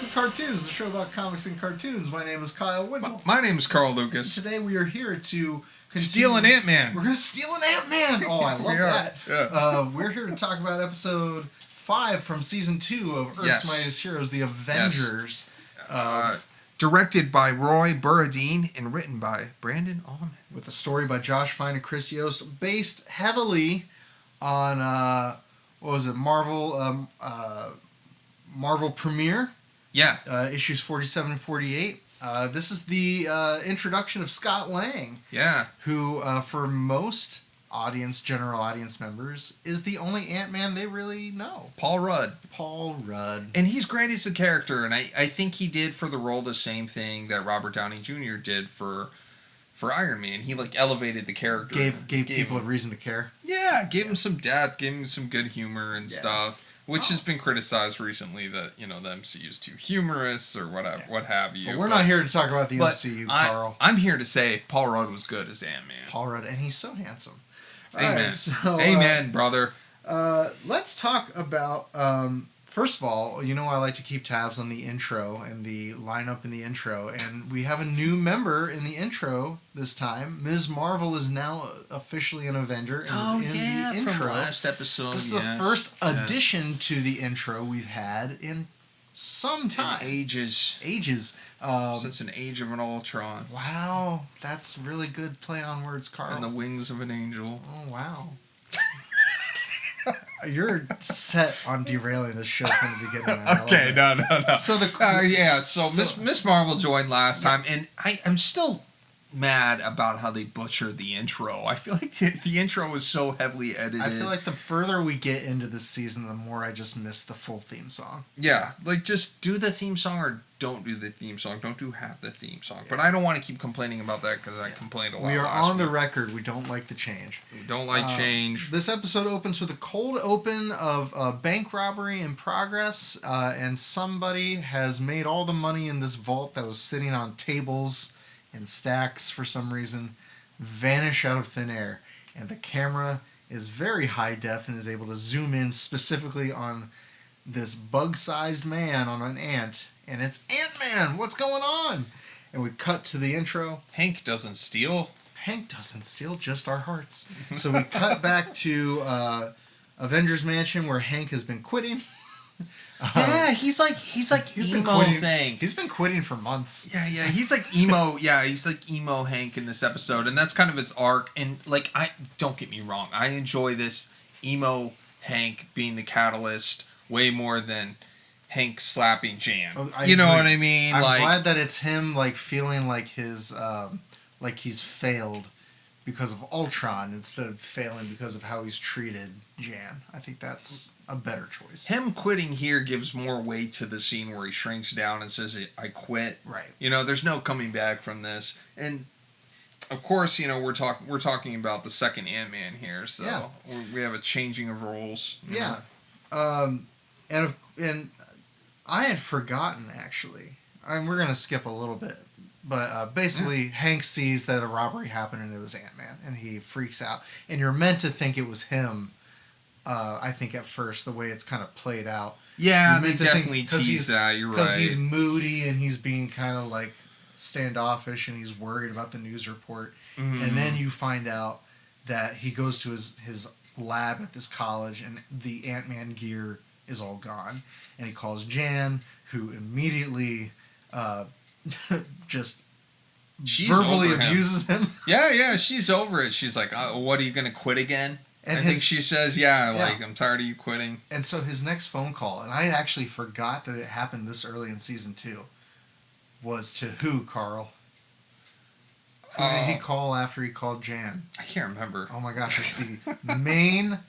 with Cartoons, the show about comics and cartoons. My name is Kyle Windle. My name is Carl Lucas. Today we are here to steal an Antman. We're going to steal an Antman. Oh, I love that. Yeah. We're here to talk about episode 5 from season 2 of Earth's Mightiest Heroes, the Avengers. Yes. Directed by Roy Burradine and written by Brandon Allman. With a story by Josh Fine and Chris Yost, based heavily on Marvel Premiere. Yeah. Issues 47 and 48. This is the introduction of Scott Lang. Yeah. Who, for most general audience members, is the only Ant-Man they really know. Paul Rudd. And he's great as a character, and I think he did for the role the same thing that Robert Downey Jr. did for Iron Man. He elevated the character. Gave people a reason to care. Yeah, gave him some depth, gave him some good humor and stuff. Which has been criticized recently that, the MCU is too humorous or whatever, what have you. But we're not here to talk about the MCU, Carl. I'm here to say Paul Rudd was good as Ant-Man. Paul Rudd, and he's so handsome. Amen. Right, so, Amen, brother. Let's talk about, first of all, I like to keep tabs on the intro and the lineup in the intro, and we have a new member in the intro this time. Ms. Marvel is now officially an Avenger and is in the intro. From last episode. This is the first addition to the intro we've had in some time. Ages. Since an age of an Ultron. Wow, that's really good play on words, Carl. And the wings of an angel. Oh, wow. You're set on derailing this show from the beginning. Okay, no. So Miss Marvel joined last time, and I'm still mad about how they butchered the intro. I feel like the intro was so heavily edited. I feel like the further we get into this season, the more I just miss the full theme song. Yeah, just do the theme song or don't do the theme song. Don't do half the theme song. Yeah. But I don't want to keep complaining about that because I complained a lot. We are on the record. We don't like the change. We don't like change. This episode opens with a cold open of a bank robbery in progress, and somebody has made all the money in this vault that was sitting on tables and stacks for some reason vanish out of thin air, and the camera is very high def and is able to zoom in specifically on this bug-sized man on an ant, and it's Ant-Man. What's going on? And we cut to the intro. Hank doesn't steal, just our hearts. So we cut back to Avengers Mansion where Hank has been quitting. Yeah, he's like emo thing. He's been quitting for months. Yeah, he's like emo. Yeah, he's like emo Hank in this episode, and that's kind of his arc. And I don't get me wrong, I enjoy this emo Hank being the catalyst way more than Hank slapping Jan. You know what I mean? I'm glad that it's him feeling like his he's failed because of Ultron instead of failing because of how he's treated Jan. I think that's a better choice. Him quitting here gives more weight to the scene where he shrinks down and says, I quit. Right. There's no coming back from this. And, of course, we're talking about the second Ant-Man here, so we have a changing of roles. Yeah. And I had forgotten, actually. We're going to skip a little bit. But basically, Hank sees that a robbery happened and it was Ant-Man, and he freaks out. And you're meant to think it was him, I think, at first, the way it's kind of played out. Yeah, they definitely tease that, you're right. Because he's moody and he's being kind of standoffish and he's worried about the news report. Mm-hmm. And then you find out that he goes to his lab at this college and the Ant-Man gear is all gone. And he calls Jan, who immediately she's verbally abuses him. Yeah, she's over it. She's like, what, are you going to quit again? And I think she says, I'm tired of you quitting. And so his next phone call, and I actually forgot that it happened this early in season 2, was to who, Carl? Who did he call after he called Jan? I can't remember. Oh my gosh, it's the main,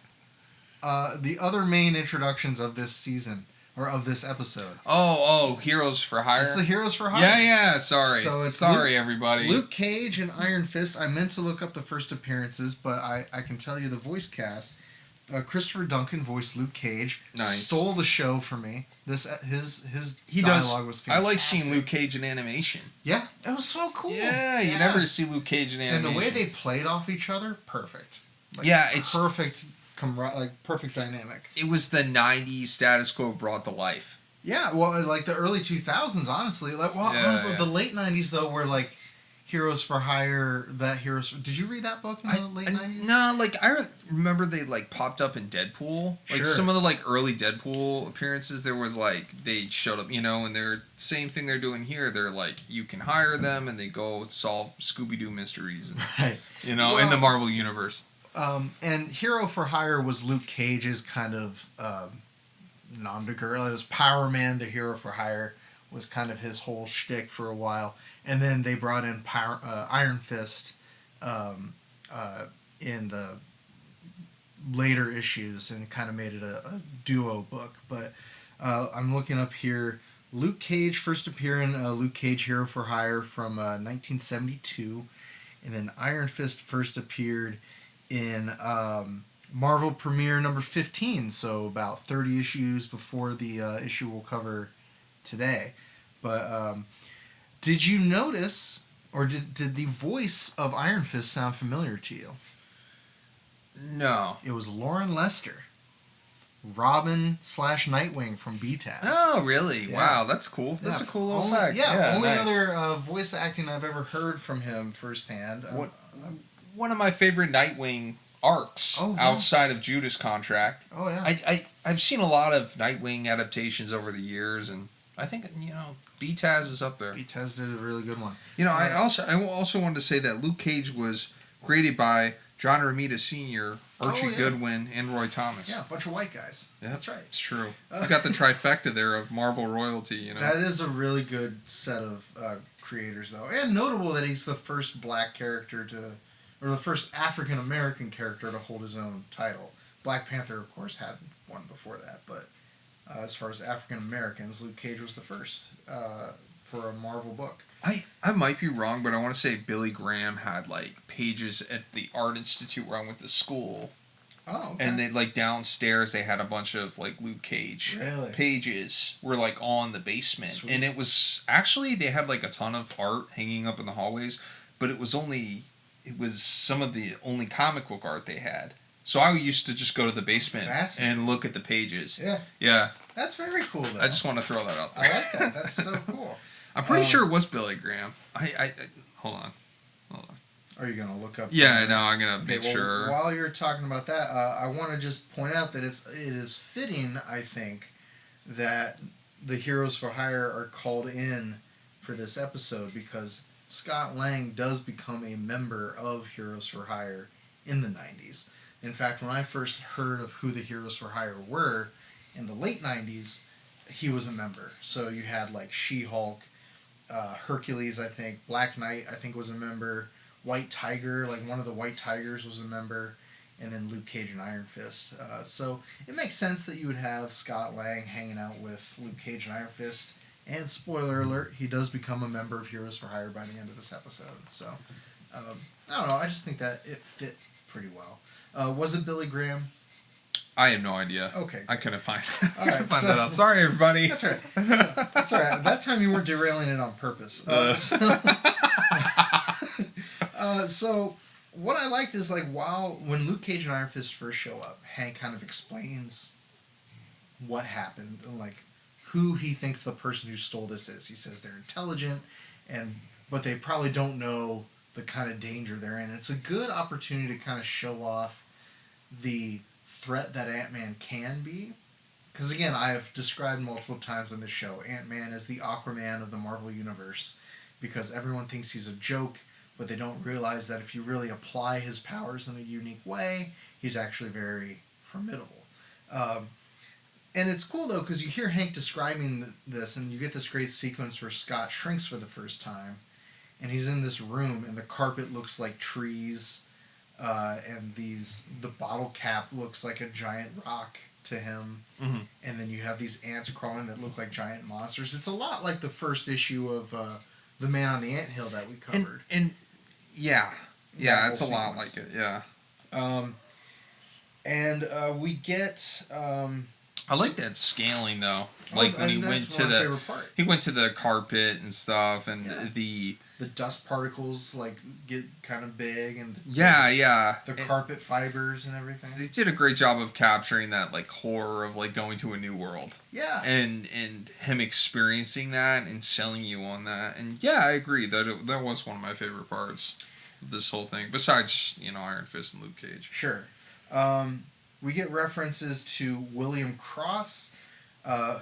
the other main introductions of this season. Or of this episode. Oh, Heroes for Hire? It's the Heroes for Hire. Yeah, sorry. So it's everybody. Luke Cage and Iron Fist. I meant to look up the first appearances, but I can tell you the voice cast. Christopher Duncan voiced Luke Cage. Nice. Stole the show for me. His dialogue was fantastic. I like seeing Luke Cage in animation. Yeah, it was so cool. Yeah, you never see Luke Cage in animation. And the way they played off each other, perfect. It's perfect. Perfect dynamic. It was the 90s status quo brought to life. Yeah, well, like the early 2000s, honestly. Like, well, honestly, the late 90s though were like Heroes for Hire. Did you read that book in the late 90s? No, like I remember they like popped up in Deadpool. Like Sure. some of the like early Deadpool appearances, there was like they showed up, and they're same thing they're doing here. They're like you can hire them and they go solve Scooby Doo mysteries, and, Right. in the Marvel universe. And Hero for Hire was Luke Cage's kind of nom de guerre. It was Power Man, the Hero for Hire, was kind of his whole shtick for a while. And then they brought in Iron Fist in the later issues and kind of made it a duo book. But I'm looking up here. Luke Cage first appeared in Luke Cage Hero for Hire from 1972. And then Iron Fist first appeared in Marvel Premiere number 15, so about 30 issues before the issue we'll cover today. But did you notice, or did the voice of Iron Fist sound familiar to you? No. It was Lauren Lester, Robin/Nightwing from BTAS. Oh, really? Yeah. Wow, that's cool. That's a cool little fact. Only nice. other voice acting I've ever heard from him firsthand. One of my favorite Nightwing arcs outside of Judas Contract. Oh, yeah. I've seen a lot of Nightwing adaptations over the years, and I think BTAS is up there. BTAS did a really good one. I also wanted to say that Luke Cage was graded by John Romita Sr., Archie Goodwin, and Roy Thomas. Yeah, a bunch of white guys. Yeah, that's right. It's true. You got the trifecta there of Marvel royalty. That is a really good set of creators, though, and notable that he's the first black character or the first African American character to hold his own title. Black Panther, of course, had one before that, but as far as African Americans, Luke Cage was the first for a Marvel book. I might be wrong, but I want to say Billy Graham had like pages at the Art Institute where I went to school. Oh, okay. And they like downstairs they had a bunch of like Luke Cage pages were like on the basement. Sweet. And it was actually they had like a ton of art hanging up in the hallways, but it was some of the only comic book art they had. So I used to just go to the basement and look at the pages. Yeah. Yeah. That's very cool, though. I just want to throw that out there. I like that. That's so cool. I'm pretty sure it was Billy Graham. I hold on. Are you gonna look up? Yeah, I know. I'm gonna make sure. While you're talking about that, I want to just point out that it is fitting, I think, that the Heroes for Hire are called in for this episode because Scott Lang does become a member of Heroes for Hire in the 90s. In fact, when I first heard of who the Heroes for Hire were in the late 90s, he was a member. So you had like She-Hulk, Hercules, I think, Black Knight, I think, was a member, White Tiger, like one of the White Tigers was a member, and then Luke Cage and Iron Fist. So it makes sense that you would have Scott Lang hanging out with Luke Cage and Iron Fist. And spoiler alert, he does become a member of Heroes for Hire by the end of this episode. So, I don't know, I just think that it fit pretty well. Was it Billy Graham? I have no idea. Okay. I couldn't find that out. Sorry, everybody. That's all right. That's all right. That time you weren't derailing it on purpose. So what I liked is like when Luke Cage and Iron Fist first show up, Hank kind of explains what happened and like who he thinks the person who stole this is. He says they're intelligent but they probably don't know the kind of danger they're in. It's a good opportunity to kind of show off the threat that Ant-Man can be. Because again, I have described multiple times on this show, Ant-Man is the Aquaman of the Marvel Universe because everyone thinks he's a joke, but they don't realize that if you really apply his powers in a unique way, he's actually very formidable. And it's cool, though, because you hear Hank describing this, and you get this great sequence where Scott shrinks for the first time, and he's in this room, and the carpet looks like trees, and the bottle cap looks like a giant rock to him, and then you have these ants crawling that look like giant monsters. It's a lot like the first issue of The Man on the Anthill that we covered. And yeah, it's a lot like it. Yeah. And we get I like that scaling though. Like when he went to the carpet and stuff, and the dust particles like get kind of big, and the carpet fibers and everything. They did a great job of capturing that like horror of like going to a new world. Yeah. And him experiencing that and selling you on that. And yeah, I agree that was one of my favorite parts of this whole thing. Besides, Iron Fist and Luke Cage. Sure. We get references to William Cross,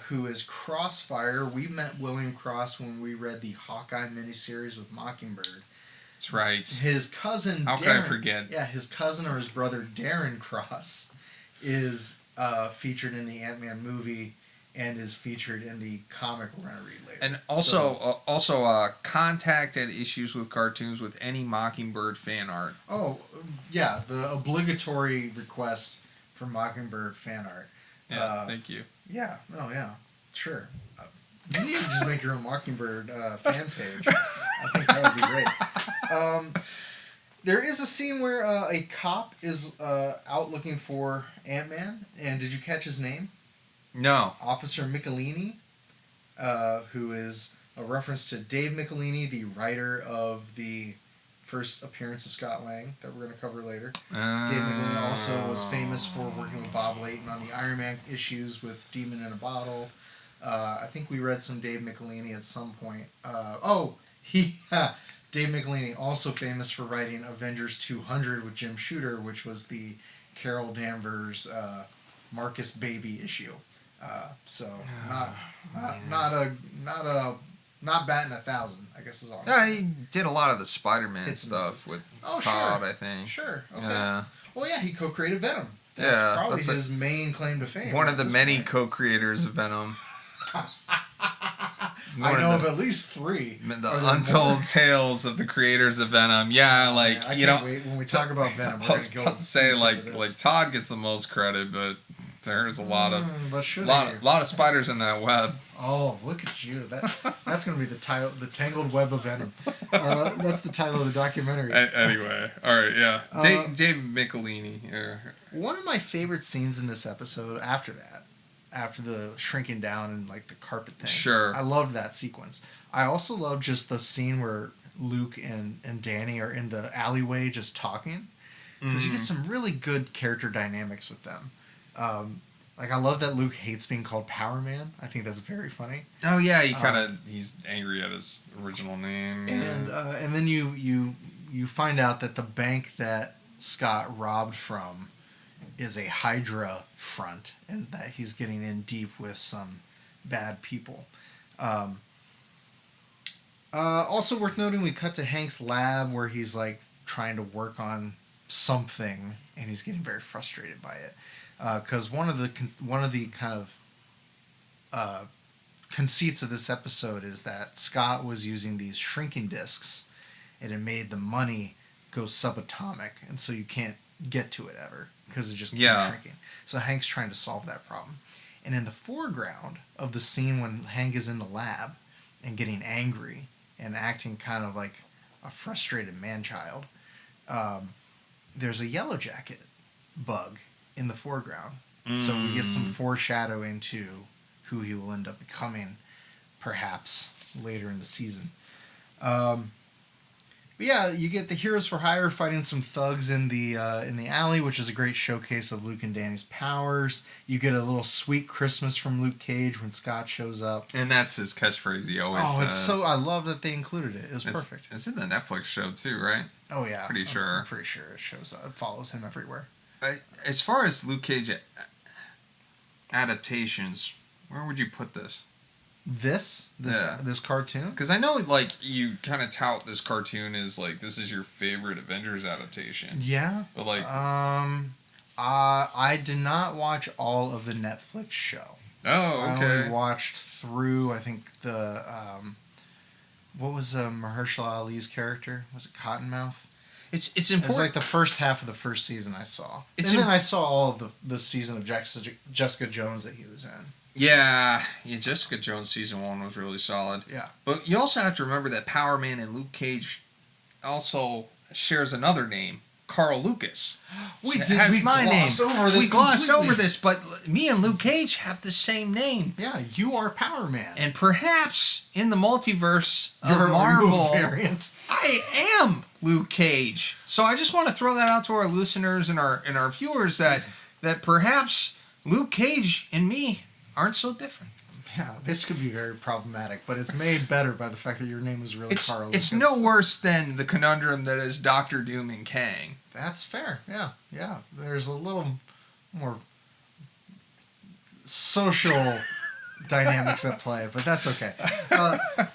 who is Crossfire. We met William Cross when we read the Hawkeye miniseries with Mockingbird. That's right. His cousin How Darren, could I forget? Yeah, his cousin or his brother Darren Cross is featured in the Antman movie and is featured in the comic we're going to read later. And also contact at Issues with Cartoons with any Mockingbird fan art. Oh, yeah, the obligatory request for Mockingbird fan art. Yeah, thank you. Yeah, sure. You need to just make your own Mockingbird fan page. I think that would be great. There is a scene where a cop is out looking for Ant-Man, and did you catch his name? No. Officer Michelini, who is a reference to Dave Michelini, the writer of the first appearance of Scott Lang that we're going to cover later. Dave Michelini also was famous for working with Bob Layton on the Iron Man issues with Demon in a Bottle. I think we read some Dave Michelini at some point. Dave Michelini, also famous for writing Avengers 200 with Jim Shooter, which was the Carol Danvers Marcus Baby issue. Not batting 1,000, I guess is all. Yeah, he did a lot of the Spider-Man stuff with Todd, sure. I think. Sure. Okay. Yeah. Well, yeah, he co-created Venom. That's probably his main claim to fame. One of the many co-creators of Venom. I know of at least 3. The untold tales of the creators of Venom. Yeah, like I can't wait when we talk about Venom. I was about to say like Todd gets the most credit, but there's a lot of spiders in that web. Oh, look at you! That's going to be the title, The Tangled Web of Venom. That's the title of the documentary. Anyway, all right, yeah. Dave Michelini. One of my favorite scenes in this episode after the shrinking down and like the carpet thing. Sure. I loved that sequence. I also love just the scene where Luke and Danny are in the alleyway just talking. Because you get some really good character dynamics with them. Like I love that Luke hates being called Power Man. I think that's very funny. Oh yeah, he's angry at his original name. And then you find out that the bank that Scott robbed from is a Hydra front, and that he's getting in deep with some bad people. Also worth noting, we cut to Hank's lab where he's like trying to work on something, and he's getting very frustrated by it. Because one of the kind of conceits of this episode is that Scott was using these shrinking discs, and it made the money go subatomic, and so you can't get to it ever because it just keeps shrinking. So Hank's trying to solve that problem. And in the foreground of the scene when Hank is in the lab and getting angry and acting kind of like a frustrated man-child, there's a Yellow Jacket bug in the foreground. So we get some foreshadowing to who he will end up becoming, perhaps, later in the season. But yeah, you get the Heroes for Hire fighting some thugs in the alley, which is a great showcase of Luke and Danny's powers. You get a little sweet Christmas from Luke Cage when Scott shows up. And that's his catchphase he always says. It's so... I love that they included it. It was perfect. It's in the Netflix show too, right? Oh yeah. Pretty sure. I'm pretty sure it shows up. It follows him everywhere. As far as Luke Cage adaptations, where would you put this? This cartoon? Because I know, like, you kind of tout this cartoon as, like, this is your favorite Avengers adaptation. Yeah. But, like... I did not watch all of the Netflix show. Oh, okay. I only watched through, I think, the... what was Mahershala Ali's character? Was it Cottonmouth? It's important. It's like the first half of the first season I saw. Then I saw all of the season of Jessica Jones that he was in. Yeah, Jessica Jones season 1 was really solid. Yeah. But you also have to remember that Power Man and Luke Cage also shares another name. Carl Lucas. We glossed over this. We glossed over this, but me and Luke Cage have the same name. Yeah, you are Power Man. And perhaps in the multiverse You're of Marvel, a variant. I am Luke Cage. So I just want to throw that out to our listeners and our viewers that perhaps Luke Cage and me aren't so different. Yeah, this could be very problematic, but it's made better by the fact that your name is really Carl Lucas. It's no worse than the conundrum that is Doctor Doom and Kang. That's fair. Yeah. There's a little more social dynamics at play, but that's okay.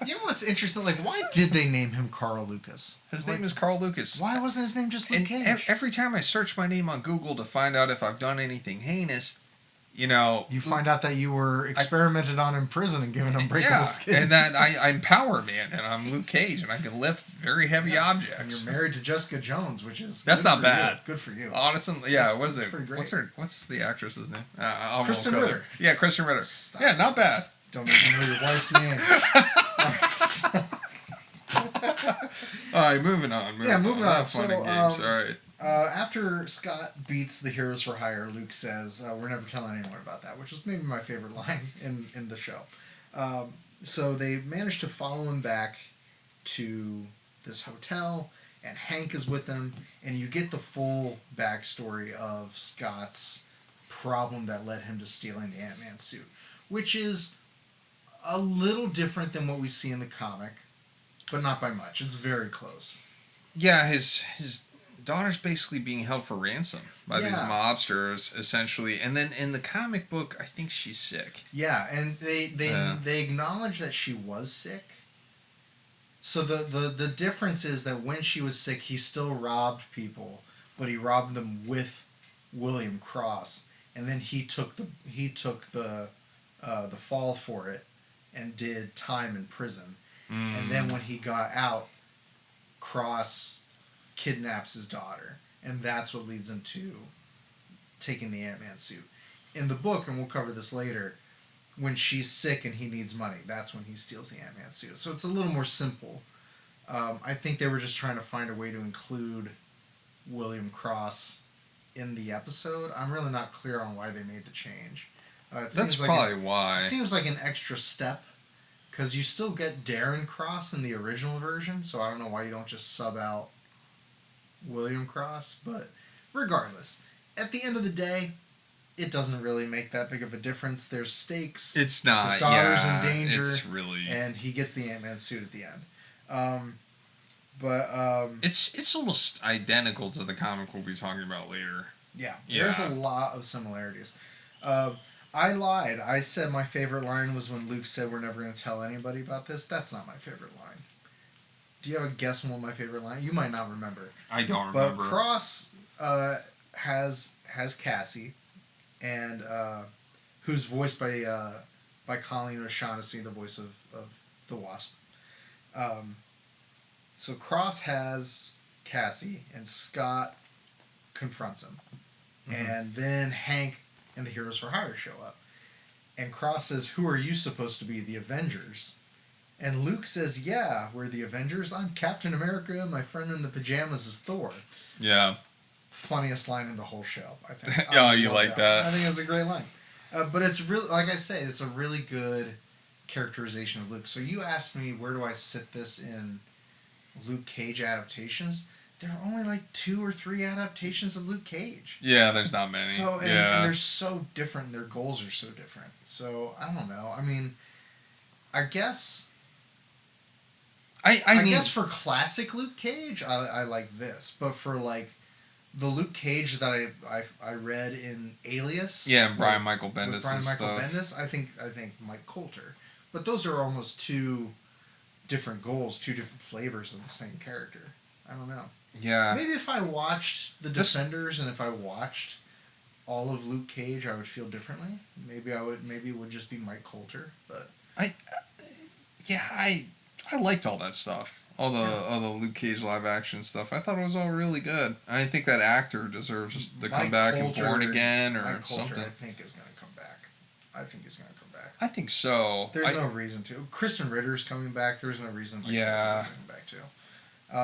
You know what's interesting? Like, why did they name him Carl Lucas? His name is Carl Lucas. Why wasn't his name just Luke Cage? Every time I search my name on Google to find out if I've done anything heinous, you know, you find out that you were experimented on in prison and given unbreakable skin. And that I'm Power Man and I'm Luke Cage and I can lift very heavy objects. And you're married to Jessica Jones, which is that's not bad. Good for you. Honestly, yeah. What is it? Pretty great. What's the actress's name? Kristen Ritter. Yeah, Kristen Ritter. Stop. Yeah, not bad. Don't make me know your wife's name. All right, moving on. Moving on. Fun and games. All right. After Scott beats the Heroes for Hire, Luke says, we're never telling anyone about that, which was maybe my favorite line in the show. So they managed to follow him back to this hotel, and Hank is with them, and you get the full backstory of Scott's problem that led him to stealing the Ant-Man suit, which is a little different than what we see in the comic, but not by much. It's very close. Yeah, his daughter's basically being held for ransom by these mobsters, essentially. And then in the comic book, I think she's sick. Yeah, and they acknowledge that she was sick. So the difference is that when she was sick, he still robbed people, but he robbed them with William Cross, and then he took the fall for it and did time in prison. And then when he got out, Cross kidnaps his daughter, and that's what leads him to taking the Ant-Man suit. In the book, and we'll cover this later, when she's sick and he needs money, that's when he steals the Ant-Man suit. So it's a little more simple. I think they were just trying to find a way to include William Cross in the episode. I'm really not clear on why they made the change. That's probably why. It seems like an extra step, because you still get Darren Cross in the original version, so I don't know why you don't just sub out William Cross, but regardless, at the end of the day, it doesn't really make that big of a difference. There's stakes. It's not. His daughter's in danger. It's really, and he gets the Ant-Man suit at the end. It's almost identical to the comic we'll be talking about later. Yeah, there's a lot of similarities. I lied. I said my favorite line was when Luke said, "We're never going to tell anybody about this." That's not my favorite line. Do you have a guess on what my favorite line? You might not remember. I don't remember. But Cross has Cassie, and who's voiced by Colleen O'Shaughnessy, the voice of the Wasp. So Cross has Cassie, and Scott confronts him. Mm-hmm. And then Hank and the Heroes for Hire show up. And Cross says, "Who are you supposed to be, the Avengers?" And Luke says, "Yeah, we're the Avengers. I'm Captain America, and my friend in the pajamas is Thor." Yeah. Funniest line in the whole show, I think. Oh, you like that? I think it's a great line. But it's really, like I say, it's a really good characterization of Luke. So you asked me, where do I sit this in Luke Cage adaptations? There are only like 2 or 3 adaptations of Luke Cage. Yeah, there's not many. So and they're so different. Their goals are so different. So I don't know. I mean, I guess. I guess for classic Luke Cage, I like this, but for like the Luke Cage that I read in Alias, and Brian Michael Bendis stuff. Bendis, I think Mike Coulter, but those are almost 2 different goals, 2 different flavors of the same character. I don't know. Yeah. Maybe if I watched The Defenders and if I watched all of Luke Cage, I would feel differently. Maybe it would just be Mike Coulter, but I liked all that stuff. All the Luke Cage live action stuff. I thought it was all really good. I think that actor deserves to come back and Born Again or Mike Coulter, something. I think is going to come back. I think he's going to come back. I think so. There's no reason to. Kristen Ritter's coming back. There's no reason Mike Coulter is coming back too.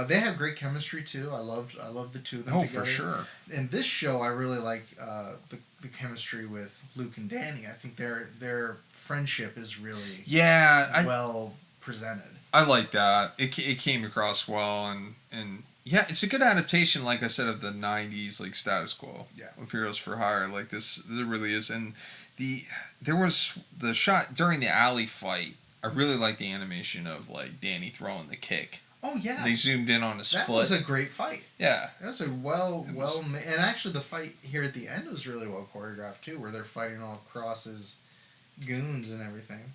They have great chemistry too. I love the two of them together. For sure. In this show, I really like the chemistry with Luke and Danny. I think their friendship is really well presented. I like that. It came across well, and yeah, it's a good adaptation, like I said, of the '90s like status quo of Heroes for Hire. Like this, there really is, and there was the shot during the alley fight. I really like the animation of like Danny throwing the kick. Oh yeah, they zoomed in on his foot. That was a great fight. Yeah, that was a and actually the fight here at the end was really well choreographed too, where they're fighting off Cross's goons and everything.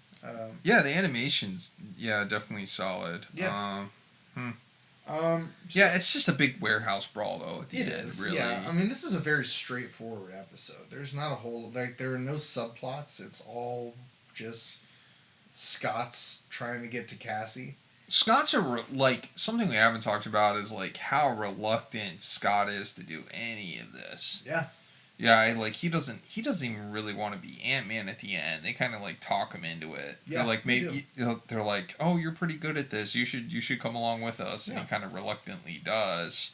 Yeah, the animation's definitely solid. Yeah. Yeah, it's just a big warehouse brawl though. At the end, really. Yeah, I mean, this is a very straightforward episode. There's not a whole there are no subplots. It's all just Scott's trying to get to Cassie. Scott's like something we haven't talked about is like how reluctant Scott is to do any of this. Yeah. Yeah, like he doesn't even really want to be Ant-Man at the end. They kind of like talk him into it. Yeah, they're like maybe they're like, "Oh, you're pretty good at this. You should come along with us." And he kind of reluctantly does.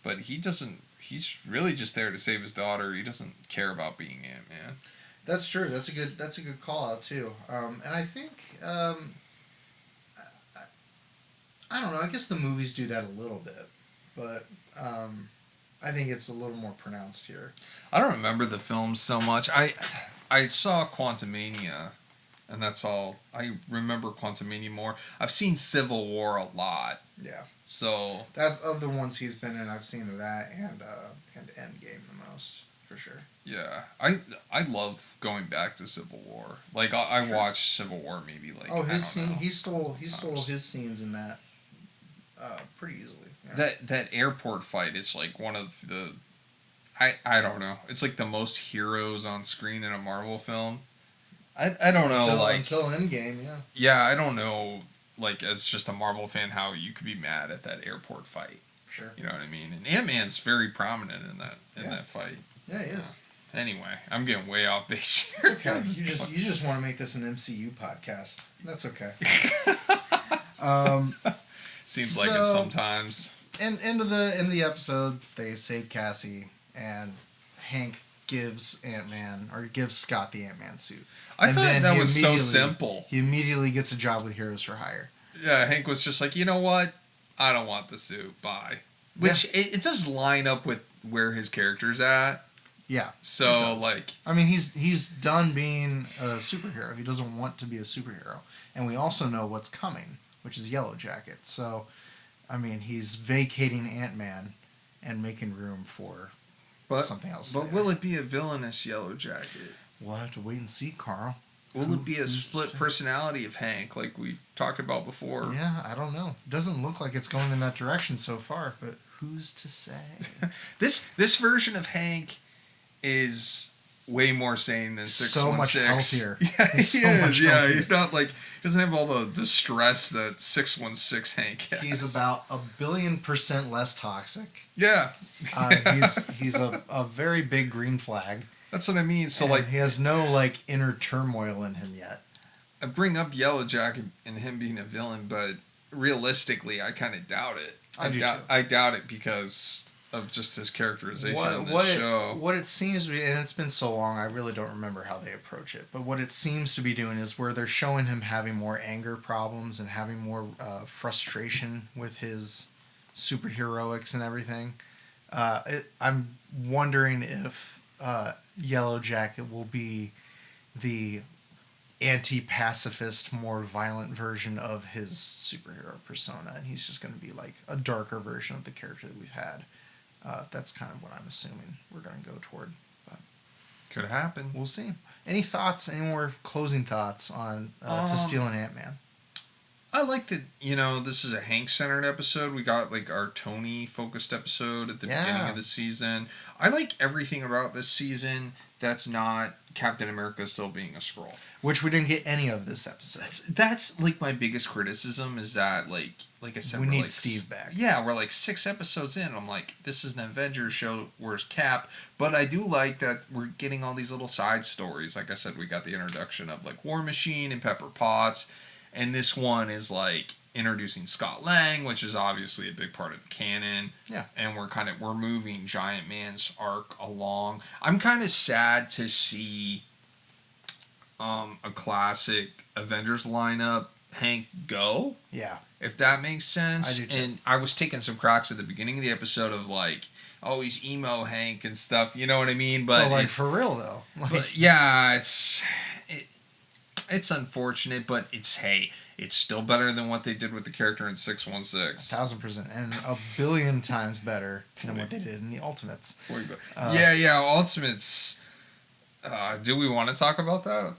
But he doesn't. He's really just there to save his daughter. He doesn't care about being Ant-Man. That's true. That's a good call out too. And I think I don't know. I guess the movies do that a little bit, but I think it's a little more pronounced here. I don't remember the film so much. I saw Quantumania, and that's all. I remember Quantumania more. I've seen Civil War a lot. Yeah. So that's of the ones he's been in. I've seen that and Endgame the most for sure. Yeah, I love going back to Civil War. Like I watched Civil War maybe like he stole his scenes in that pretty easily. Yeah. That airport fight is like one of the I don't know. It's like the most heroes on screen in a Marvel film. I don't know until Endgame, yeah. Yeah, I don't know like as just a Marvel fan how you could be mad at that airport fight. Sure. You know what I mean? And Ant-Man's very prominent in that fight. Yeah, he is. Anyway, I'm getting way off base here. It's okay. You just want to make this an MCU podcast. That's okay. Seems like it sometimes. End of the episode, they save Cassie, and Hank gives Scott the Ant-Man suit. I thought that was so simple. He immediately gets a job with Heroes for Hire. Yeah, Hank was just like, you know what? I don't want the suit. Bye. Which it does line up with where his character's at. Yeah. So like, I mean, he's done being a superhero. He doesn't want to be a superhero, and we also know what's coming, which is Yellow Jacket. So, I mean, he's vacating Ant-Man and making room for something else. But will it be a villainous Yellow Jacket? We'll have to wait and see, Carl. Will it be a split personality of Hank, like we've talked about before? Yeah, I don't know. It doesn't look like it's going in that direction so far, but who's to say? This version of Hank is way more sane than 616. So much healthier. Yeah, he is. Yeah, he's not like, he doesn't have all the distress that 616 Hank has. He's about 1,000,000,000% less toxic. Yeah. He's a very big green flag. That's what I mean. So like, he has no like inner turmoil in him yet. I bring up Yellow Jacket and him being a villain, but realistically, I kind of doubt it. I doubt it because of just his characterization in the show. What it seems to be, and it's been so long, I really don't remember how they approach it, but what it seems to be doing is where they're showing him having more anger problems and having more frustration with his superheroics and everything. I'm wondering if Yellow Jacket will be the anti-pacifist, more violent version of his superhero persona, and he's just going to be like a darker version of the character that we've had. That's kind of what I'm assuming we're going to go toward. But could happen. We'll see. Any thoughts? Any more closing thoughts on To Steal an Ant-Man? I like that, this is a Hank-centered episode. We got, like, our Tony-focused episode at the beginning of the season. I like everything about this season that's not Captain America still being a Skrull. Which we didn't get any of this episode. That's like, my biggest criticism is that, like I said, we need Steve back. Yeah, we're, like, 6 episodes in. I'm like, this is an Avengers show. Where's Cap? But I do like that we're getting all these little side stories. Like I said, we got the introduction of, like, War Machine and Pepper Potts. And this one is like introducing Scott Lang, which is obviously a big part of the canon. Yeah. And we're moving Giant Man's arc along. I'm kind of sad to see a classic Avengers lineup Hank go. Yeah. If that makes sense. I do too. And I was taking some cracks at the beginning of the episode of like, oh, he's emo Hank and stuff. You know what I mean? But like for real though. But yeah, it's unfortunate, but it's still better than what they did with the character in 616. 1000%, and a billion times better than what they did in the Ultimates. Ultimates. Do we want to talk about that?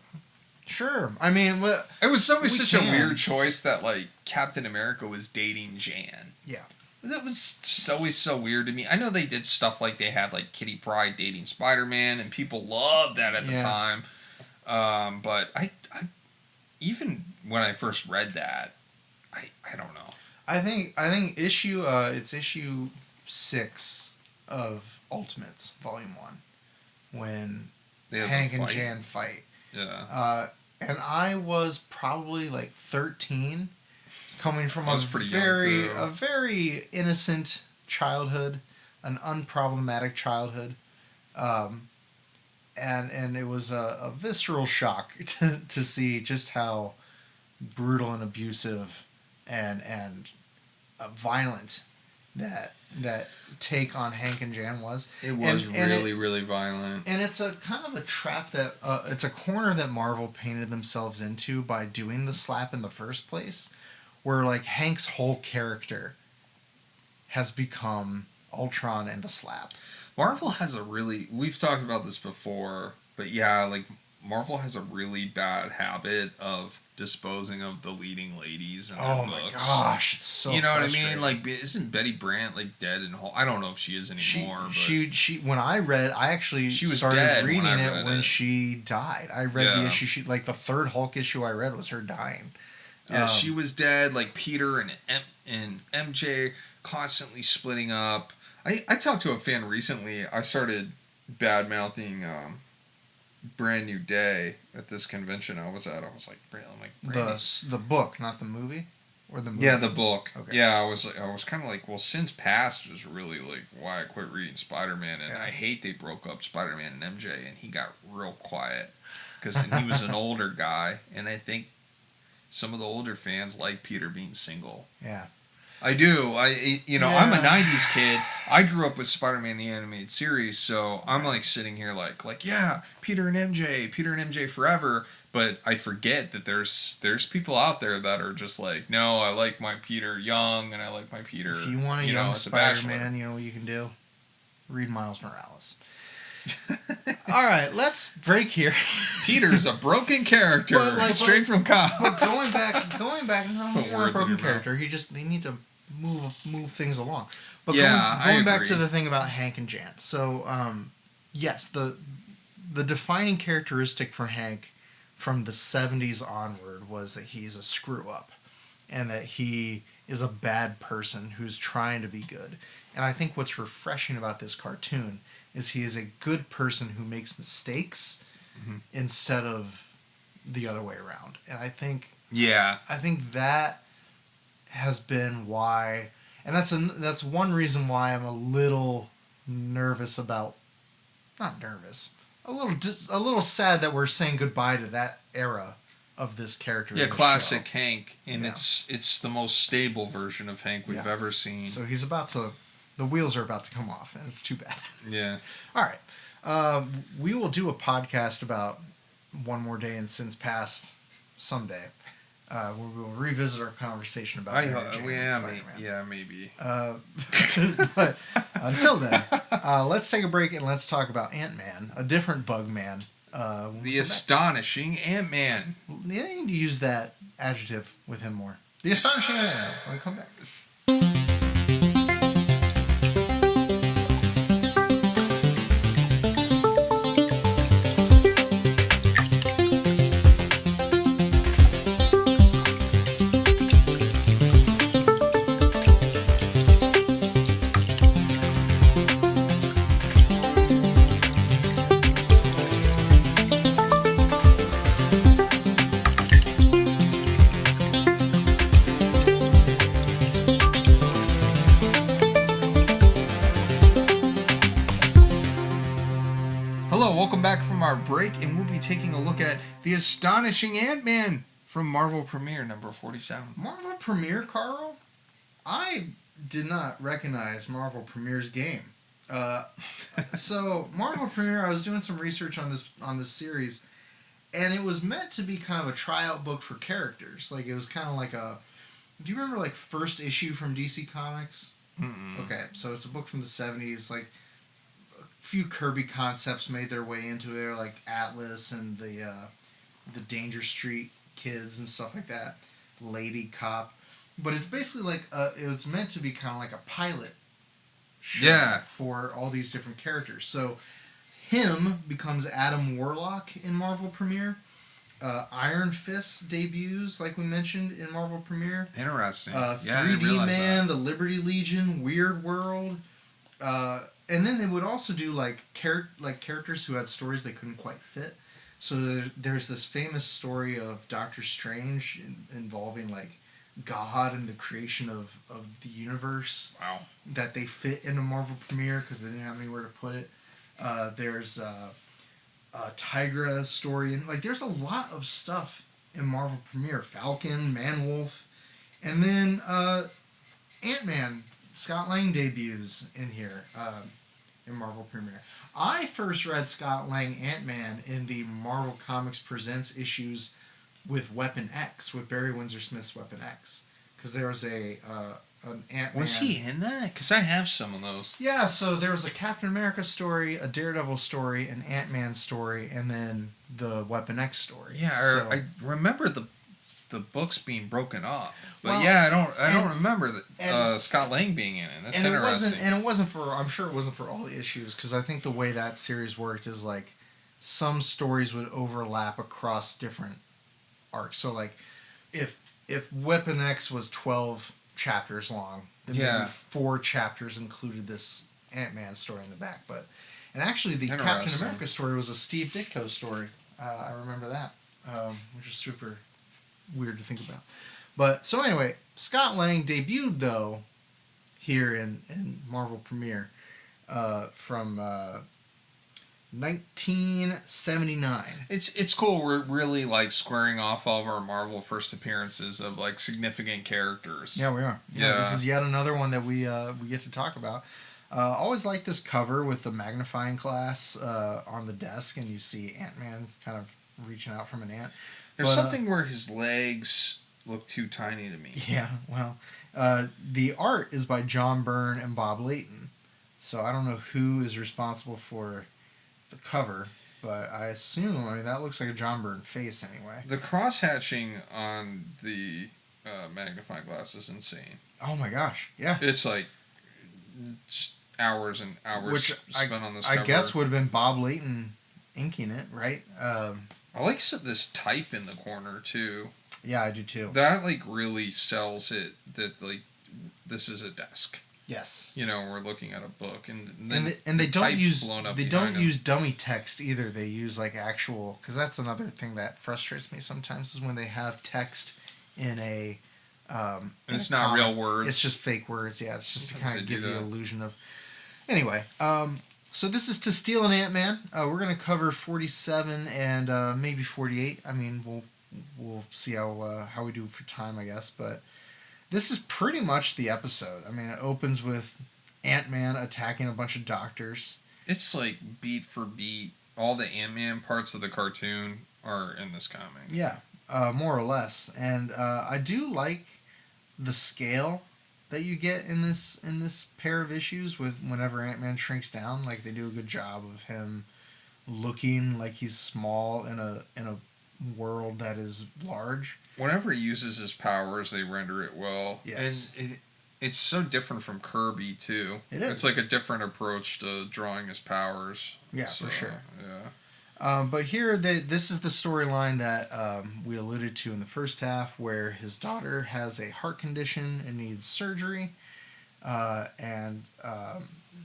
Sure. I mean, it was always such a weird choice that like Captain America was dating Jan. Yeah. That was just always so weird to me. I know they did stuff like they had like Kitty Pryde dating Spider-Man, and people loved that at the time. But I even when I first read that, I don't know. I think it's issue 6 of Ultimates Volume 1 when Hank and Jan fight. Yeah. And I was probably like 13, coming from a very innocent childhood, an unproblematic childhood. And it was a visceral shock to see just how brutal and abusive and violent that take on Hank and Jan was. It was really violent. And it's a kind of a trap that it's a corner that Marvel painted themselves into by doing the slap in the first place, where like Hank's whole character has become Ultron and the slap. Marvel has we've talked about this before, but yeah, like Marvel has a really bad habit of disposing of the leading ladies in their books. Oh my gosh, it's so you know what I mean? Like, isn't Betty Brant like dead and whole? I don't know if she is anymore. She when I read, I actually started reading it when she died. I read the issue. Like the third Hulk issue I read was her dying. Yeah, she was dead. Like Peter and MJ constantly splitting up. I talked to a fan recently. I started bad mouthing Brand New Day at this convention I was at. I was like, the book, not the movie, or the movie. Yeah, the book. Okay. Yeah, I was kind of like, well, Sins Past was really like why I quit reading Spider-Man, and I hate they broke up Spider-Man and MJ, and he got real quiet because he was an older guy, and I think some of the older fans like Peter being single. Yeah. I do. I'm a 90s kid. I grew up with Spider-Man the Animated Series, so I'm like sitting here like yeah, Peter and MJ forever, but I forget that there's people out there that are just like, no, I like my Peter young and I like my Peter. If you want a young Spider-Man, you know what you can do? Read Miles Morales. All right, let's break here. Peter's a broken character, straight from comics. But going back, no, he's not a broken character. They need to move things along. But going back to the thing about Hank and Jan. So, yes, the defining characteristic for Hank from the 70s onward was that he's a screw up, and that he is a bad person who's trying to be good. And I think what's refreshing about this cartoon is he is a good person who makes mistakes instead of the other way around. And I think that has been why, and that's one reason why I'm a little nervous about, not nervous, a little sad that we're saying goodbye to that era of this character. Yeah, classic Hank, and it's the most stable version of Hank we've ever seen. So the wheels are about to come off, and it's too bad. Yeah. All right. We will do a podcast about One More Day in Sins Past someday. Where we will revisit our conversation about maybe. But until then, let's take a break and let's talk about Antman, a different Bugman. The astonishing Antman. Yeah, I need to use that adjective with him more. The astonishing Antman. When we come back. back from our break, and we'll be taking a look at The Astonishing Antman from Marvel Premiere number 47. Marvel Premiere, Carl? I did not recognize Marvel Premiere's game. So Marvel Premiere, I was doing some research on this series, and it was meant to be kind of a tryout book for characters. Like, it was kind of like a... Do you remember, like, first issue from DC Comics? Mm-mm. Okay, so it's a book from the 70s, like... few Kirby concepts made their way into there, like Atlas and the Danger Street kids and stuff like that. Lady Cop. But it's basically like it was meant to be kind of like a pilot show for all these different characters. So him becomes Adam Warlock in Marvel Premiere. Iron Fist debuts, like we mentioned, in Marvel Premiere. Interesting. 3D Man, the Liberty Legion, Weird World. And then they would also do like characters who had stories they couldn't quite fit. So there's this famous story of Doctor Strange involving like God and the creation of the universe. Wow. That they fit into Marvel Premiere because they didn't have anywhere to put it. There's a Tigra story, and like there's a lot of stuff in Marvel Premiere. Falcon, Man-Wolf, and then Ant-Man. Scott Lang debuts in here in Marvel Premiere. I first read Scott Lang Ant-Man in the Marvel Comics Presents issues with Weapon X, with Barry Windsor Smith's Weapon X, because there was an Ant-Man. Was he in that? Because I have some of those. Yeah, so there was a Captain America story, a Daredevil story, an Ant-Man story, and then the Weapon X story. Yeah, so, I remember the books being broken up, but well, I don't remember that Scott Lang being in it. That's interesting. It wasn't for. I'm sure it wasn't for all the issues, because I think the way that series worked is like some stories would overlap across different arcs. So like, if Weapon X was 12 chapters long, then maybe 4 chapters included this Ant-Man story in the back. And actually the Captain America story was a Steve Ditko story. I remember that, which is super weird to think about. But so anyway, Scott Lang debuted though here in Marvel Premiere from 1979. It's cool. We're really like squaring off all of our Marvel first appearances of like significant characters. Yeah, we are. Yeah, this is yet another one that we get to talk about. Always like this cover with the magnifying glass on the desk, and you see Ant-Man kind of reaching out from an ant. There's something where his legs look too tiny to me. Yeah, well, the art is by John Byrne and Bob Layton. So I don't know who is responsible for the cover, but I assume, that looks like a John Byrne face anyway. The cross-hatching on the magnifying glass is insane. Oh my gosh, yeah. It's like hours and hours spent on this cover. I guess would have been Bob Layton inking it, right? I like this type in the corner too. Yeah, I do too. That like really sells it that like this is a desk. Yes. We're looking at a book, and they don't use dummy text either. They use like actual, because that's another thing that frustrates me sometimes is when they have text in a. It's not real words. It's just fake words. Yeah, it's just to kind of give the illusion of. Anyway, so this is To Steal an Ant-Man. We're gonna cover 47 and maybe 48. I mean, we'll see how we do for time, I guess. But this is pretty much the episode. I mean, it opens with Ant-Man attacking a bunch of doctors. It's like beat for beat. All the Ant-Man parts of the cartoon are in this comic. Yeah, more or less. And I do like the scale that you get in this pair of issues with whenever Ant-Man shrinks down. Like, they do a good job of him looking like he's small in a world that is large. Whenever he uses his powers, they render it well. Yes. And it's so different from Kirby too. It is. It's like a different approach to drawing his powers. Yeah, for sure. Yeah. But here, this is the storyline that we alluded to in the first half, where his daughter has a heart condition and needs surgery. And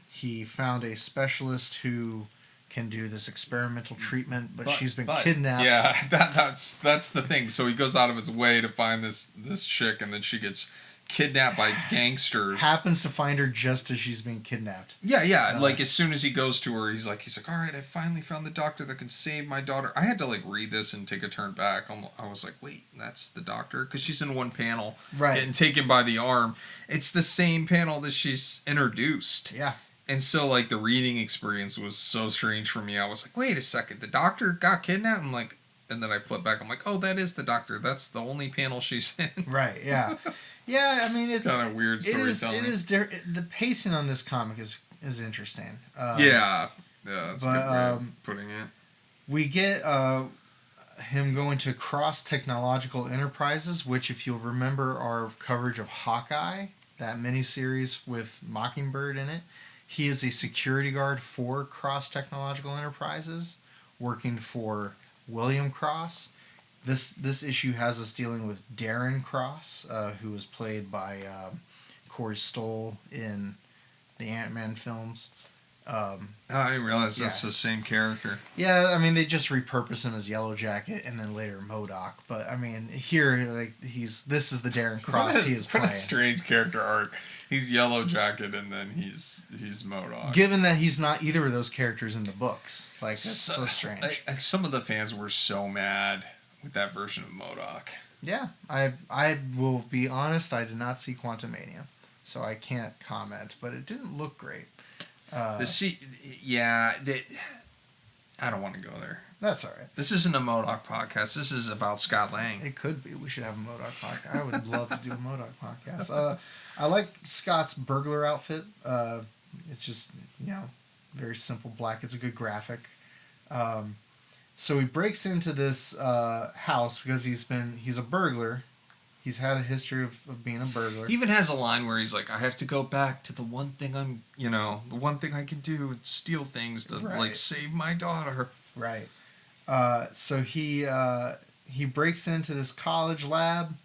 he found a specialist who can do this experimental treatment, but she's been kidnapped. Yeah, that's the thing. So he goes out of his way to find this chick, and then she gets kidnapped by gangsters. Happens to find her just as she's being kidnapped. Yeah. Like, as soon as he goes to her, he's like, all right, I finally found the doctor that can save my daughter. I had to, like, read this and take a turn back. I was like, wait, that's the doctor? Because she's in one panel, right, getting taken by the arm. It's the same panel that she's introduced. Yeah. And so, like, the reading experience was so strange for me. I was like, wait a second, the doctor got kidnapped? I'm like, and then I flip back. I'm like, oh, that is the doctor. That's the only panel she's in. Right, yeah. Yeah, I mean, it's kind of weird storytelling. The pacing on this comic is interesting. Yeah, that's a good way of putting it. We get him going to Cross Technological Enterprises, which, if you'll remember our coverage of Hawkeye, that miniseries with Mockingbird in it, he is a security guard for Cross Technological Enterprises, working for William Cross. This issue has us dealing with Darren Cross, who was played by Corey Stoll in the Antman films. I didn't realize that's the same character. Yeah, I mean, they just repurpose him as Yellow Jacket and then later MODOK. But I mean, here, like, this is the Darren Cross he is playing. What a strange character arc. He's Yellow Jacket and then he's MODOK. Given that he's not either of those characters in the books, like, that's so strange. Some of the fans were so mad with that version of MODOK. Yeah, I will be honest, I did not see Quantumania, so I can't comment, but it didn't look great. I don't want to go there. That's all right. This isn't a MODOK podcast. This is about Scott Lang. It could be. We should have a MODOK podcast. I would love to do a MODOK podcast. I like Scott's burglar outfit. It's just, very simple black. It's a good graphic. So he breaks into this house because he's a burglar. He's had a history of being a burglar. He even has a line where he's like, I have to go back to the one thing the one thing I can do is steal things to like save my daughter. Right. So he breaks into this college lab,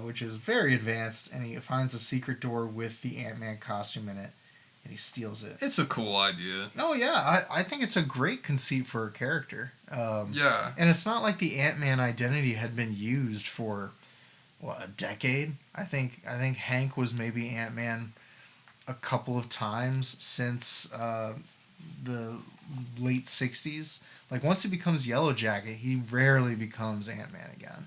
which is very advanced, and he finds a secret door with the Ant-Man costume in it, and he steals it. It's a cool idea. Oh, yeah. I think it's a great conceit for a character. Yeah. And it's not like the Ant-Man identity had been used for, a decade? I think Hank was maybe Ant-Man a couple of times since the late 60s. Like, once he becomes Yellow Jacket, he rarely becomes Ant-Man again.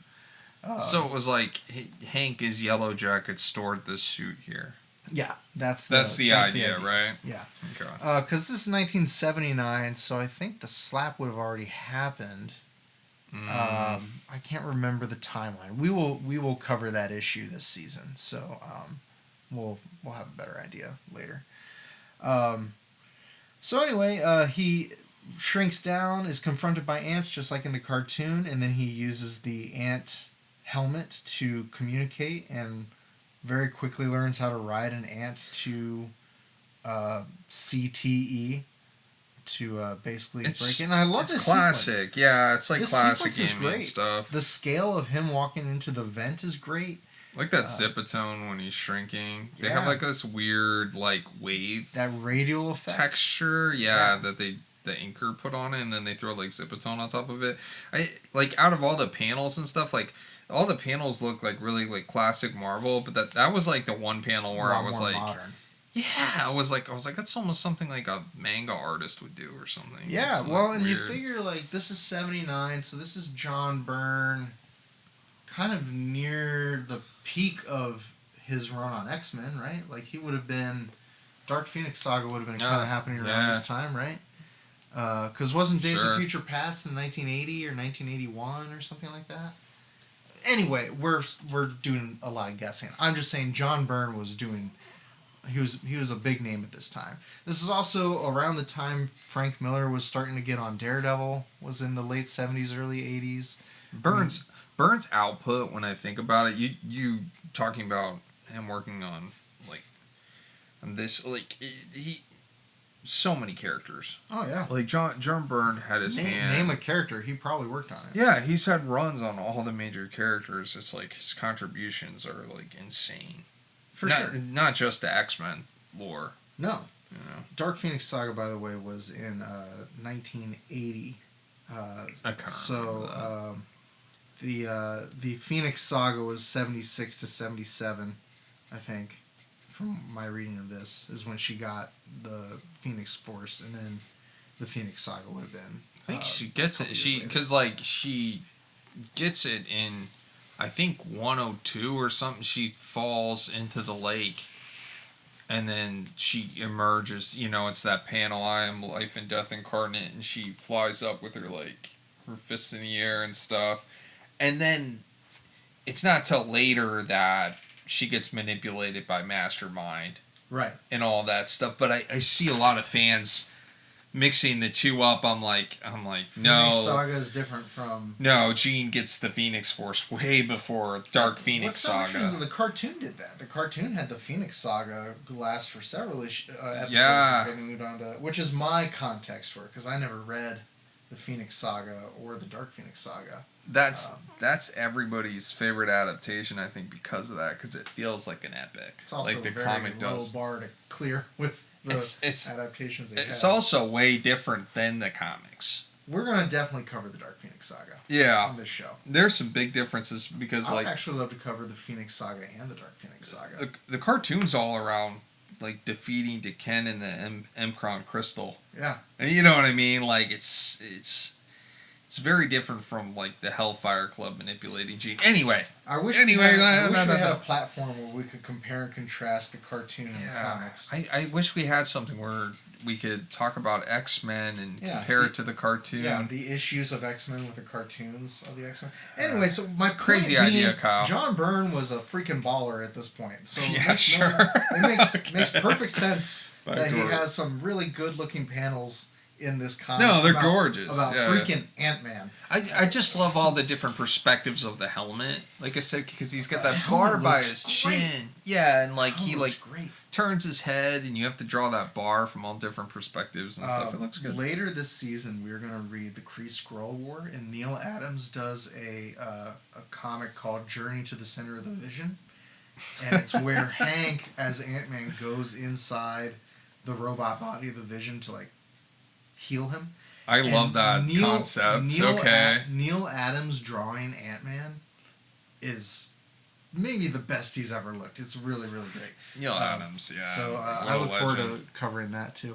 So it was like Hank is Yellow Jacket stored this suit here. Yeah, that's the idea, right? Yeah. Okay. Because this is 1979, so I think the slap would have already happened. I can't remember the timeline. We will cover that issue this season, so we'll have a better idea later. So anyway, he shrinks down, is confronted by ants just like in the cartoon, and then he uses the ant helmet to communicate and very quickly learns how to ride an ant to CTE to basically break it. And I love this classic. Sequence. Yeah, it's like this classic Ant-Man stuff. The scale of him walking into the vent is great. Like that Zipatone when he's shrinking. They have like this weird like wave. That radial effect. Texture, that the inker put on it, and then they throw like Zipatone on top of it. Out of all the panels and stuff, like all the panels look like really like classic Marvel, but that was like the one panel where I was like modern. Yeah, I was like that's almost something like a manga artist would do or something. Yeah, well, and weird. You figure like this is 79, so this is John Byrne kind of near the peak of his run on X-Men, right? Like he would have been Dark Phoenix Saga would have been kind of happening around this time, right? Because wasn't Days of Future Past in 1980 or 1981 or something like that? Anyway, we're doing a lot of guessing. I'm just saying John Byrne was doing. He was a big name at this time. This is also around the time Frank Miller was starting to get on Daredevil. Was in the late 70s, early 80s. Byrne's output, when I think about it, you talking about him working on this he so many characters. Oh yeah. Like John Byrne had his hand. Name a character, he probably worked on it. Yeah, he's had runs on all the major characters. It's like his contributions are like insane. For sure. Not just the X-Men lore. No. You know. Dark Phoenix Saga, by the way, was in 1980. I kind of so the Phoenix Saga was 76 to 77, I think, from my reading of this, is when she got the Phoenix Force, and then the Phoenix Saga would have been. I think she gets it. She gets it in, I think 102 or something. She falls into the lake, and then she emerges. You know, it's that panel, "I am life and death incarnate," and she flies up with her her fists in the air and stuff. And then it's not till later that she gets manipulated by Mastermind, Right, and all that stuff. But I see a lot of fans mixing the two up. I'm like, no. Phoenix Saga is different from. No, Jean gets the Phoenix Force way before Dark Phoenix Saga. The cartoon did that. The cartoon had the Phoenix Saga last for several episodes. Yeah. Before they moved on to, which is my context for it, because I never read the Phoenix Saga or the Dark Phoenix Saga. That's everybody's favorite adaptation, I think, because of that, because it feels like an epic. It's also like the a very comic low does. bar to clear with the adaptations they It's have. also way different than the comics. We're going to definitely cover the Dark Phoenix Saga on this show. There's some big differences because I would actually love to cover the Phoenix Saga and the Dark Phoenix Saga. The cartoon's all around like defeating Deken and the Emkron Crystal. Yeah. And you know what I mean? Like it's very different from like the Hellfire Club manipulating Jean. Anyway. I wish we had a platform where we could compare and contrast the cartoon and the comics. I wish we had something where we could talk about X-Men and compare it to the cartoon. Yeah, the issues of X-Men with the cartoons of the X-Men. Anyway, so my crazy idea, Kyle. John Byrne was a freaking baller at this point. So it makes perfect sense that he has some really good-looking panels in this comic. No, they're gorgeous. About freaking Antman. I just love all the different perspectives of the helmet. Like I said, because he's got that bar by his chin. Yeah, and like he turns his head, and you have to draw that bar from all different perspectives and stuff. It looks good. Later this season, we're going to read the Kree Skrull War, and Neil Adams does a comic called Journey to the Center of the Vision. And it's where Hank, as Ant-Man, goes inside the robot body of the Vision to, like, heal him. I love that concept. Neil Adams drawing Ant-Man is maybe the best he's ever looked. It's really, really great. Neil Adams, yeah. So I look forward to covering that too.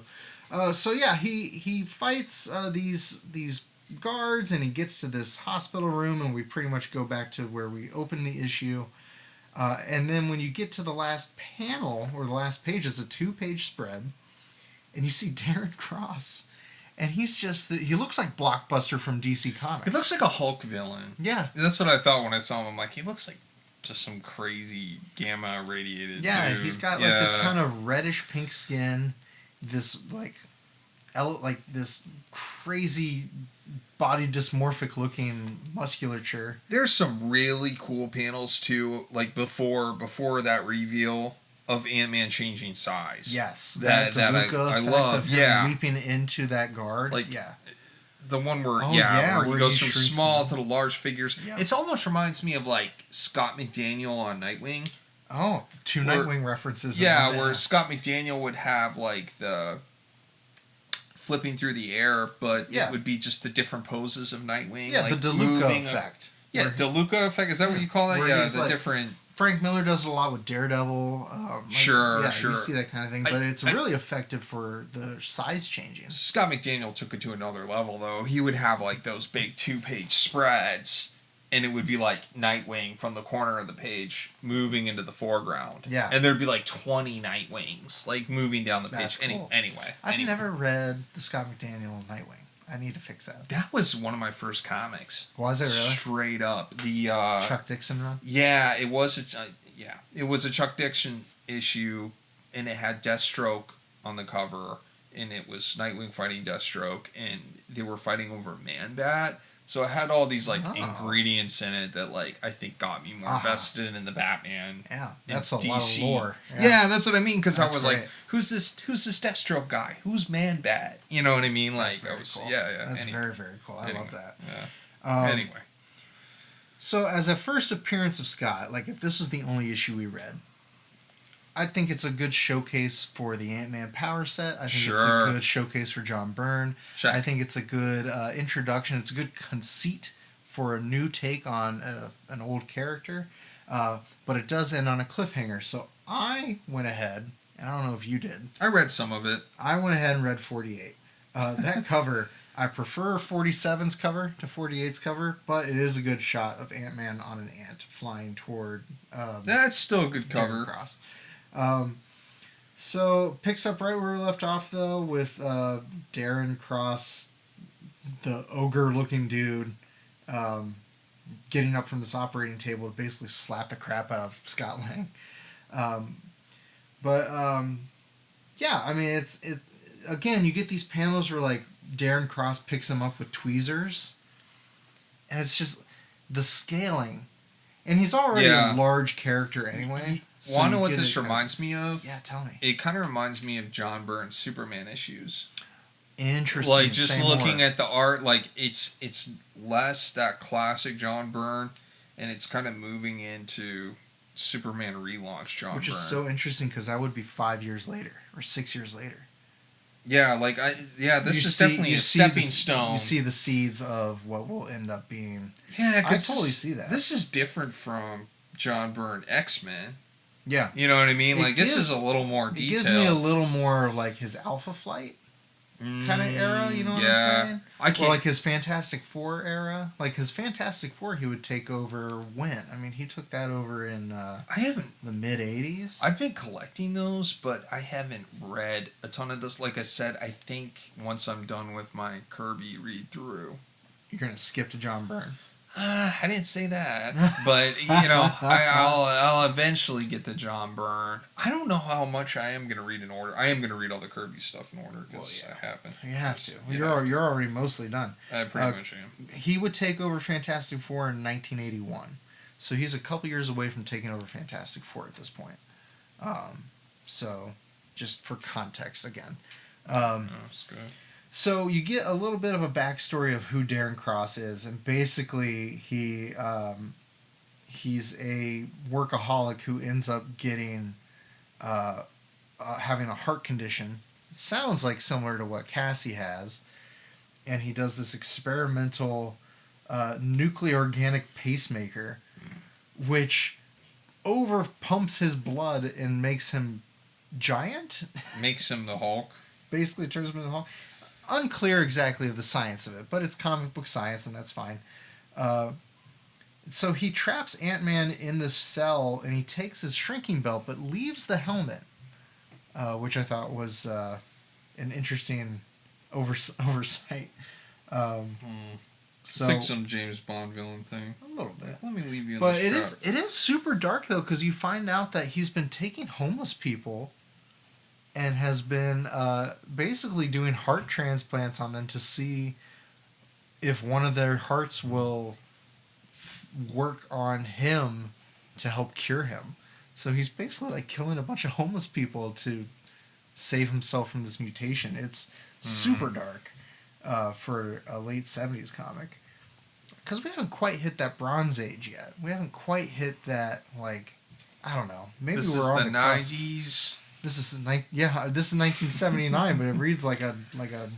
He fights these guards, and he gets to this hospital room, and we pretty much go back to where we opened the issue. And then when you get to the last panel, or the last page, it's a 2-page spread, and you see Darren Cross. And he's just... he looks like Blockbuster from DC Comics. He looks like a Hulk villain. Yeah. That's what I thought when I saw him. I'm like, he looks like just some crazy gamma-radiated dude. He's got like this kind of reddish-pink skin. This, this crazy body dysmorphic-looking musculature. There's some really cool panels, too, like before that reveal of Ant-Man changing size. Yes, that I love. Of him leaping into that guard. The one where where he goes from small to the large figures. Yep. It almost reminds me of like Scott McDaniel on Nightwing. Oh, Nightwing references. Yeah, where Scott McDaniel would have like the flipping through the air, but it would be just the different poses of Nightwing. Yeah, like the DeLuca effect. DeLuca effect. Is that what you call that? Yeah, the different. Frank Miller does it a lot with Daredevil. Sure. You see that kind of thing, but it's really effective for the size changing. Scott McDaniel took it to another level, though. He would have like those big 2-page spreads, and it would be like Nightwing from the corner of the page moving into the foreground. Yeah, and there'd be like 20 Nightwings like moving down the page. That's cool. Anyway, I've never read the Scott McDaniel Nightwing. I need to fix that. That was one of my first comics. Was it really? Straight up. The Chuck Dixon run? Yeah, it was a Chuck Dixon issue, and it had Deathstroke on the cover, and it was Nightwing fighting Deathstroke, and they were fighting over Man-Bat. So it had all these ingredients in it that I think got me more invested in the Batman. Yeah, that's a DC. lot of lore. Yeah, that's what I mean. Because I was great. Like, who's this Deathstroke guy? Who's Man-Bat? You know what I mean? That's very cool. Yeah. That's very, very cool. I love that. Yeah. Anyway. So as a first appearance of Scott, if this was the only issue we read, I think it's a good showcase for the Ant-Man power set. I think it's Sure. a good showcase for John Byrne. Check. I think it's a good introduction. It's a good conceit for a new take on an old character. But it does end on a cliffhanger. So I went ahead, and I don't know if you did. I read some of it. I went ahead and read 48. That cover, I prefer 47's cover to 48's cover, but it is a good shot of Ant-Man on an ant flying toward... That's still a good Darren cover. Cross. So picks up right where we left off though with Darren Cross, the ogre-looking dude, getting up from this operating table to basically slap the crap out of Scott Lang. Yeah, I mean it's again you get these panels where like Darren Cross picks him up with tweezers, and it's just the scaling. And he's already a large character anyway. So want to know what this reminds me of? Yeah, tell me. It kind of reminds me of John Byrne's Superman issues. Interesting. Like just looking at the art, like it's less that classic John Byrne, and it's kind of moving into Superman relaunch John Byrne. Which is so interesting because that would be 5 years later or 6 years later. Yeah, this is definitely a stepping stone. You see the seeds of what will end up being. Yeah, I totally see that. This is different from John Byrne X-Men. Yeah. You know what I mean? This is a little more detailed. It gives me a little more like his Alpha Flight kind of era, you know what I'm saying? Or like his Fantastic Four era. Like his Fantastic Four, he would take over when? I mean, he took that over in the mid-'80s. I've been collecting those, but I haven't read a ton of those. Like I said, I think once I'm done with my Kirby read-through... You're going to skip to John Byrne. I didn't say that, but I'll eventually get to John Byrne. I don't know how much I am going to read in order. I am going to read all the Kirby stuff in order because I happen. You have to. You're already mostly done. I pretty much am. He would take over Fantastic Four in 1981, so he's a couple years away from taking over Fantastic Four at this point. So, just for context again. That's good. So you get a little bit of a backstory of who Darren Cross is, and basically he's a workaholic who ends up getting having a heart condition. It sounds like similar to what Cassie has, and he does this experimental nuclear organic pacemaker, which over pumps his blood and makes him giant. Makes him the Hulk. Basically turns him into the Hulk. Unclear exactly the science of it, but it's comic book science, and that's fine. So he traps Ant-Man in this cell, and he takes his shrinking belt, but leaves the helmet, which I thought was an interesting oversight. It's like some James Bond villain thing. A little bit. Let me leave you in but this it is super dark, though, because you find out that he's been taking homeless people and has been basically doing heart transplants on them to see if one of their hearts will work on him to help cure him. So he's basically like killing a bunch of homeless people to save himself from this mutation. It's super dark for a late 70s comic. Because we haven't quite hit that Bronze Age yet. We haven't quite hit that, like, I don't know. Maybe this we're is on the the cusp. 90s. This is 1979, but it reads like a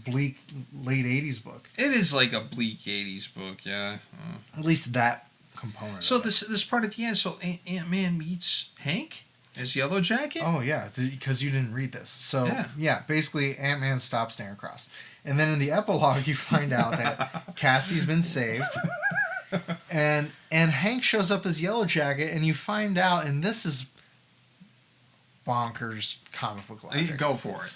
bleak late 80s book. It is like a bleak 80s book, yeah. At least that component. So of it. this part at the end, so Ant-Man meets Hank, his Yellow Jacket. Oh yeah, because you didn't read this. So yeah, basically Ant-Man stops Darren Cross, and then in the epilogue you find out that Cassie's been saved, and Hank shows up as Yellow Jacket, and you find out, and this is bonkers comic book logic. Go for it.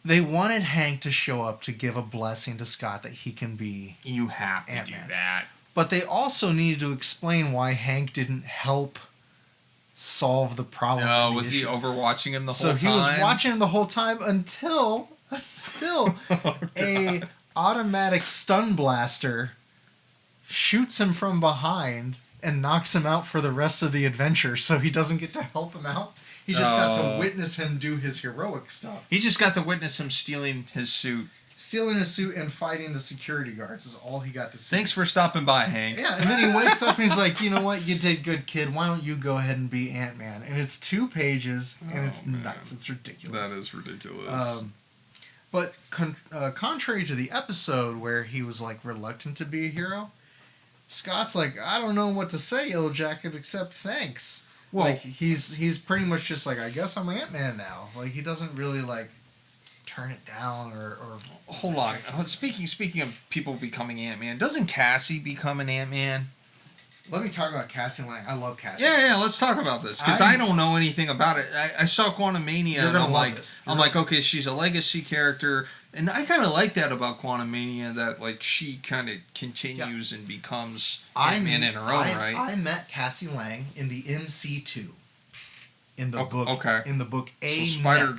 They wanted Hank to show up to give a blessing to Scott that he can be. You have to Ant-Man. do that. But they also needed to explain why Hank didn't help solve the problem. No, was he overwatching him the whole time? So he was watching him the whole time until a automatic stun blaster shoots him from behind and knocks him out for the rest of the adventure. So he doesn't get to help him out. He just got to witness him do his heroic stuff. He just got to witness him stealing his suit stealing his suit and fighting the security guards is all he got to see. Thanks for stopping by, Hank. Yeah, and then he wakes up and he's like, you know what, you did good, kid. Why don't you go ahead and be Ant-Man? And it's 2 pages, and it's nuts. It's ridiculous. That is ridiculous. But contrary to the episode where he was like reluctant to be a hero, Scott's like, I don't know what to say, Yellow Jacket, except thanks. Well, like he's pretty much just like, I guess I'm Ant-Man now. Like he doesn't really like turn it down or hold on. Speaking of people becoming Ant-Man, doesn't Cassie become an Ant-Man? Let me talk about Cassie Lang. I love Cassie. Yeah, let's talk about this because I don't know anything about it. I saw Quantumania and I'm like, okay, she's a legacy character, and I kind of like that about Quantumania, that like she kind of continues and becomes Ant-Man in her own right. I met Cassie Lang in the MC2. In the book, in the book Spider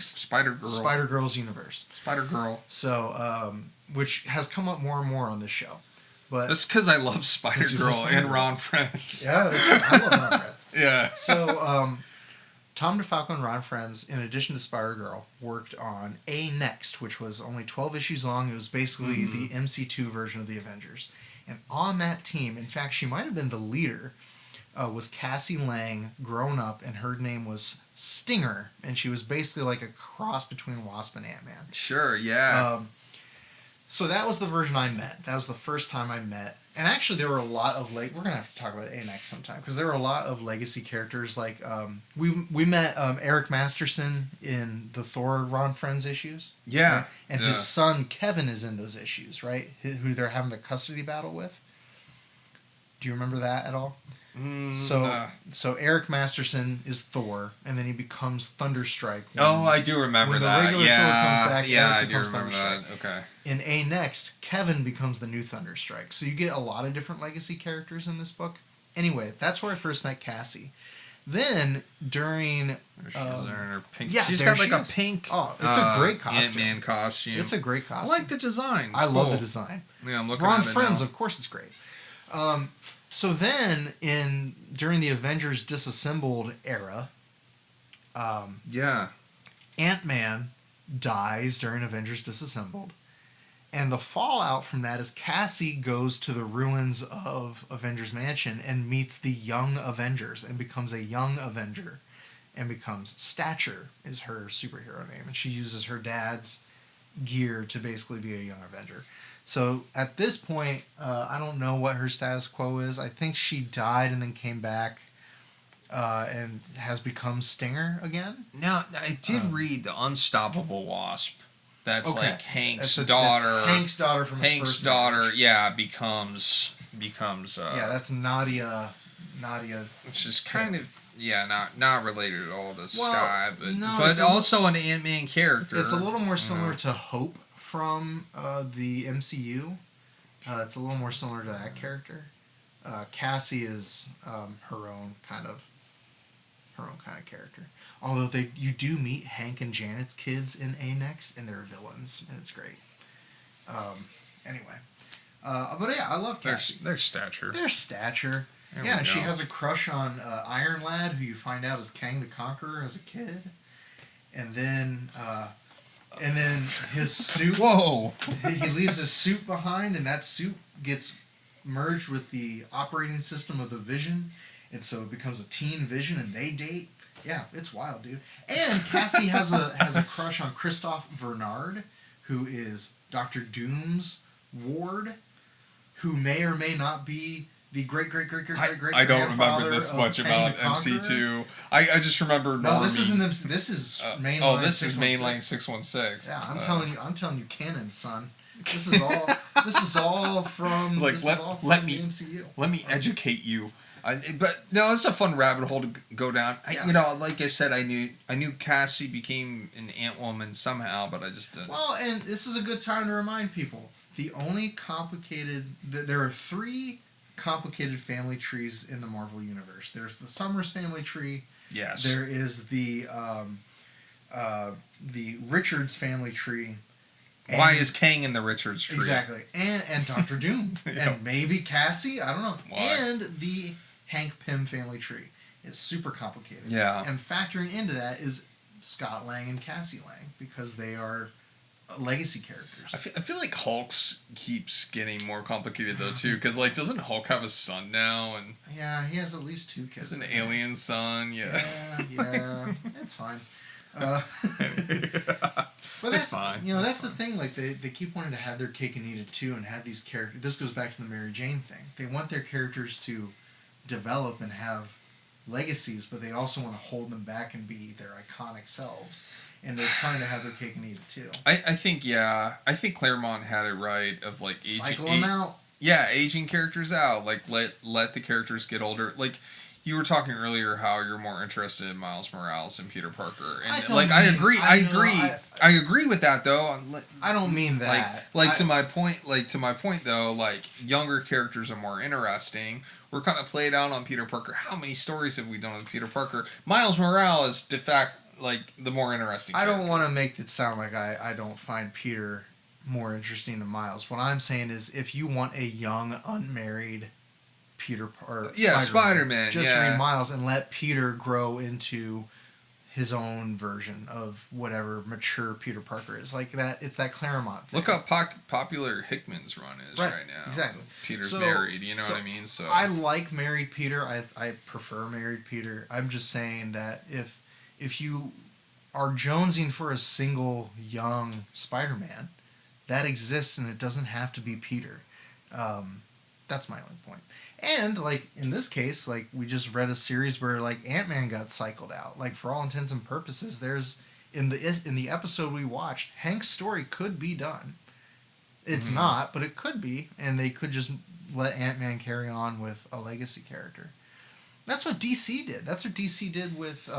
Girl's universe. Spider Girl. So, which has come up more and more on this show. But that's because I love Spider Girl and Ron Friends. Yeah, I love Ron Friends. Yeah. So, Tom DeFalco and Ron Friends, in addition to Spider Girl, worked on A Next, which was only 12 issues long. It was basically the MC2 version of the Avengers. And on that team, in fact, she might have been the leader. Was Cassie Lang grown up, and her name was Stinger, and she was basically like a cross between Wasp and Ant-Man. Sure, yeah. So that was the version I met. That was the first time I met. And actually, there were a lot of we're gonna have to talk about A next sometime because there were a lot of legacy characters. Like we met Eric Masterson in the Thor Ron Friends issues. Yeah, right? And his son Kevin is in those issues, right? Who they're having the custody battle with. Do you remember that at all? So Eric Masterson is Thor, and then he becomes Thunderstrike. I do remember that. Thor comes back, I do remember that. Okay. In A Next, Kevin becomes the new Thunderstrike. So you get a lot of different legacy characters in this book. Anyway, that's where I first met Cassie. Then during she's wearing her pink. Yeah, she's got like a pink. Oh, it's a great costume. Ant-Man costume. It's a great costume. I like the design. I love the design. Yeah, I'm looking Ron at it Friends, now. of course, it's great. So then, during the Avengers Disassembled era, Ant-Man dies during Avengers Disassembled, and the fallout from that is Cassie goes to the ruins of Avengers Mansion and meets the Young Avengers and becomes a Young Avenger, and becomes Stature is her superhero name, and she uses her dad's gear to basically be a Young Avenger. So at this point, I don't know what her status quo is. I think she died and then came back and has become Stinger again. Now, I did read the Unstoppable Wasp. That's like Hank's daughter. That's Hank's daughter from his first marriage. becomes. That's Nadia. Which is kind of. Yeah, not related at all to Sky, but no, but also an Ant-Man character. It's a little more similar to Hope from the MCU. It's a little more similar to that character. Cassie is her own kind of character. Although you do meet Hank and Janet's kids in A Next, and they're villains, and it's great. Anyway, but yeah, I love Cassie. Their stature. Yeah, she has a crush on Iron Lad, who you find out is Kang the Conqueror as a kid, and then his suit. Whoa! He leaves his suit behind, and that suit gets merged with the operating system of the Vision, and so it becomes a teen Vision, and they date. Yeah, it's wild, dude. And Cassie has a crush on Christophe Bernard, who is Dr. Doom's ward, who may or may not be the great I don't remember this much about MC2. I just remember. No, this isn't. This is mainline. This is mainline 616. Yeah, I'm telling you, canon, son. This is all from. Like, let me MCU. Let me educate you. But no, it's a fun rabbit hole to go down. Like I said, I knew Cassie became an Ant-Woman somehow, but I just didn't. Well, and this is a good time to remind people: there are 3 complicated family trees in the Marvel universe. There's the Summers family tree. Yes. There is the Richards family tree. Why is Kang in the Richards tree? Exactly. And Dr. Doom. Yep. And maybe Cassie. I don't know. Why? And the Hank Pym family tree is super complicated. Yeah. And factoring into that is Scott Lang and Cassie Lang, because they are legacy characters. I feel like Hulk's keeps getting more complicated though too, because like doesn't Hulk have a son now? And yeah, he has at least 2 kids. He's an alien son. Yeah, it's fine. But that's fine. That's the thing. Like they keep wanting to have their cake and eat it too, and have these characters. This goes back to the Mary Jane thing. They want their characters to develop and have legacies, but they also want to hold them back and be their iconic selves. And they're trying to have their cake and eat it too. I think Claremont had it right of like cycle them out. Yeah, aging characters out. Like let the characters get older. Like you were talking earlier, how you're more interested in Miles Morales and Peter Parker, and I agree with that though. I don't mean that. To my point though, like younger characters are more interesting. We're kind of played out on Peter Parker. How many stories have we done with Peter Parker? Miles Morales, de facto, like the more interesting character. I don't want to make it sound like I don't find Peter more interesting than Miles. What I'm saying is, if you want a young, unmarried Peter or Spider-Man, just read Miles and let Peter grow into his own version of whatever mature Peter Parker is. Like that, it's that Claremont thing. Look how popular Hickman's run is right now. Exactly. Peter's married, you know what I mean? So I like married Peter. I prefer married Peter. I'm just saying that if you are jonesing for a single young Spider-Man, that exists, and it doesn't have to be Peter. That's my only point. And like in this case, like we just read a series where like Antman got cycled out. Like for all intents and purposes, there's in the episode we watched, Hank's story could be done. It's not, but it could be, and they could just let Ant-Man carry on with a legacy character. That's what DC did. That's what DC did with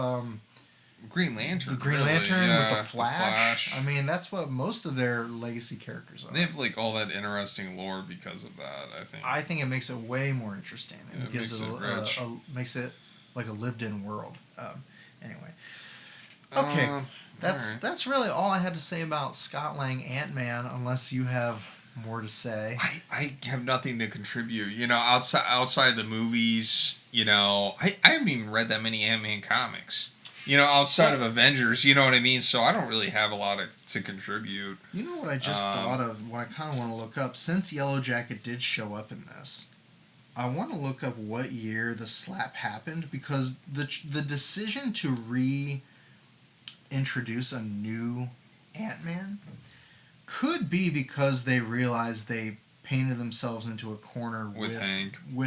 Green Lantern. The Green Lantern with the Flash. I mean, that's what most of their legacy characters are. They have like all that interesting lore because of that. I think it makes it way more interesting. It gives it rich. Makes it like a lived-in world. Anyway, okay, that's really all I had to say about Scott Lang Ant-Man. Unless you have more to say. I have nothing to contribute. Outside the movies, I haven't even read that many Ant-Man comics. Outside of Avengers, you know what I mean? So I don't really have a lot to contribute. You know what I just thought of, what I kind of want to look up? Since Yellow Jacket did show up in this, I want to look up what year the slap happened, because the decision to reintroduce a new Ant-Man could be because they realized they painted themselves into a corner with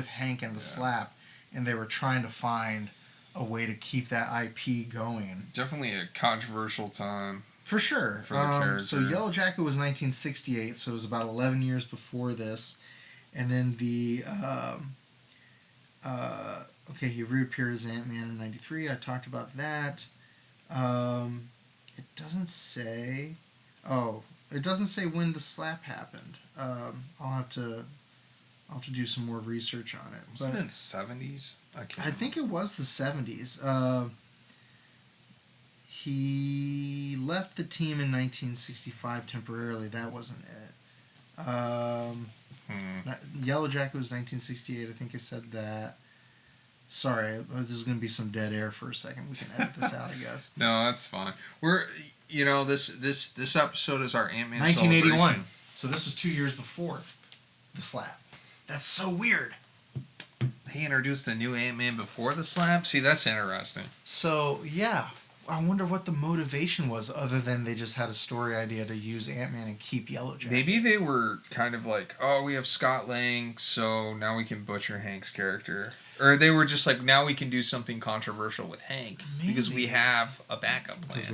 Hank and the slap, and they were trying to find a way to keep that IP going. Definitely a controversial time. For sure. For the character. So Yellow Jacket was 1968, so it was about 11 years before this. And then he reappeared as Ant-Man in 93. I talked about that. It doesn't say when the slap happened. I'll have to do some more research on it. Was it in the 70s? I think it was the 70s. He left the team in 1965 temporarily. That wasn't it. Yellow Jacket was 1968. I think I said that. Sorry, this is going to be some dead air for a second. We can edit this out, I guess. No, that's fine. We're, this episode is our Ant-Man 1981. celebration. So this was 2 years before the slap. That's so weird. They introduced a new Ant-Man before the slap? See, that's interesting. So, yeah. I wonder what the motivation was, other than they just had a story idea to use Ant-Man and keep Yellow Jacket. Maybe they were kind of like, oh, we have Scott Lang, so now we can butcher Hank's character. Or they were just like, now we can do something controversial with Hank. Maybe. Because we have a backup plan. Because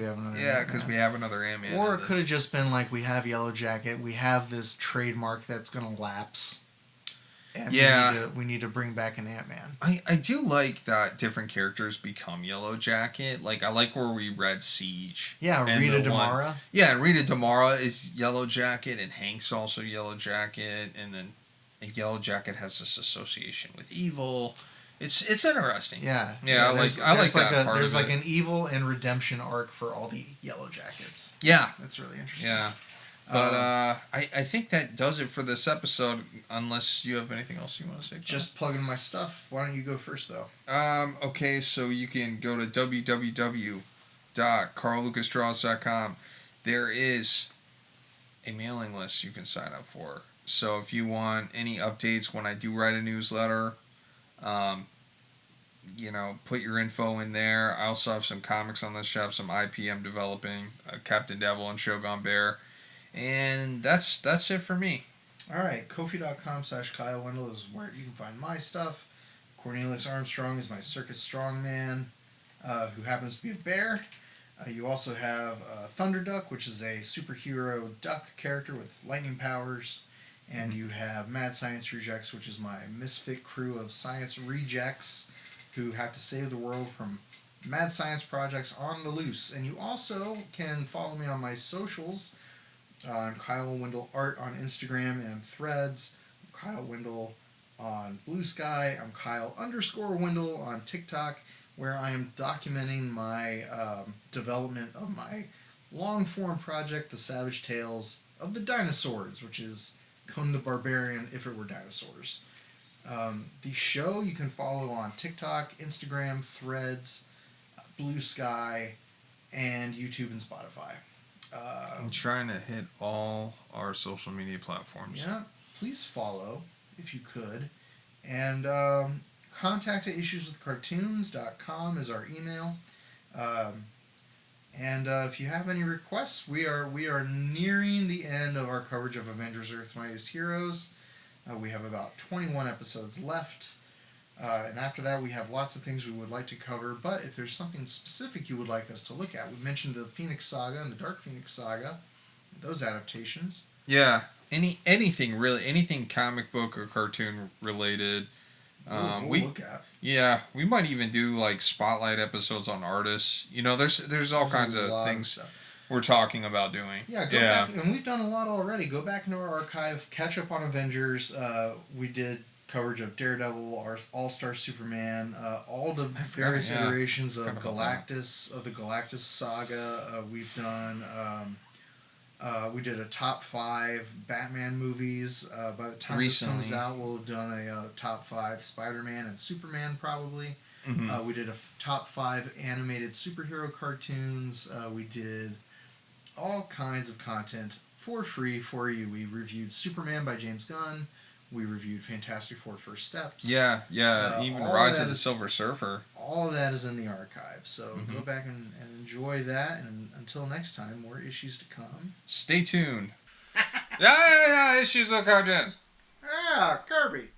we have another Ant-Man. Or it could have just been like, we have Yellow Jacket, we have this trademark that's going to lapse. And we need to bring back an Ant-Man. I do like that different characters become Yellow Jacket. Like, I like where we read Siege. Yeah, Rita Damara. Rita Damara is Yellow Jacket, and Hank's also Yellow Jacket, and then Yellow Jacket has this association with evil. It's interesting. Yeah. I like that part. There's like an evil and redemption arc for all the Yellow Jackets. Yeah. That's really interesting. Yeah. But I think that does it for this episode, unless you have anything else you want to say. Just plugging my stuff. Why don't you go first, though? Okay, so you can go to www.carllucasdraws.com. There is a mailing list you can sign up for. So if you want any updates when I do write a newsletter, put your info in there. I also have some comics on the shelf, some IP I'm developing, Captain Devil and Shogun Bear. And that's it for me. All right, Ko-fi.com/kylewindle is where you can find my stuff. Cornelius Armstrong is my circus strongman, who happens to be a bear. You also have Thunderduck, which is a superhero duck character with lightning powers. And you have Mad Science Rejects, which is my misfit crew of science rejects who have to save the world from mad science projects on the loose. And you also can follow me on my socials, on Kyle Windle Art on Instagram and Threads, Kyle Windle on Bluesky, I'm Kyle_Windle on TikTok, where I am documenting my development of my long-form project, The Savage Tales of the Dinosaurs, which is Conan the Barbarian if it were dinosaurs. The show you can follow on TikTok, Instagram, Threads, Bluesky, and YouTube and Spotify. I'm trying to hit all our social media platforms. Yeah, please follow if you could. And contact at IssuesWithCartoons.com is our email. And if you have any requests, we are nearing the end of our coverage of Avengers Earth's Mightiest Heroes. We have about 21 episodes left. And after that, we have lots of things we would like to cover. But if there's something specific you would like us to look at, we mentioned the Phoenix Saga and the Dark Phoenix Saga, those adaptations. Yeah, anything really, anything comic book or cartoon related. We'll look at. Yeah, we might even do like spotlight episodes on artists. There's all kinds of things we're talking about doing. Yeah, go back, and we've done a lot already. Go back into our archive, catch up on Avengers. We did coverage of Daredevil, our All-Star Superman, all the various iterations of Galactus, of the Galactus saga. We've done. We did a top 5 Batman movies. By the time this comes out, we'll have done a top 5 Spider-Man and Superman probably. Mm-hmm. We did a top 5 animated superhero cartoons. We did all kinds of content for free for you. We reviewed Superman by James Gunn. We reviewed Fantastic Four First Steps. Yeah, even Rise of the Silver Surfer. All of that is in the archive. So go back and enjoy that. And until next time, more issues to come. Stay tuned. Yeah, Issues with Cartoons. Ah, Kirby.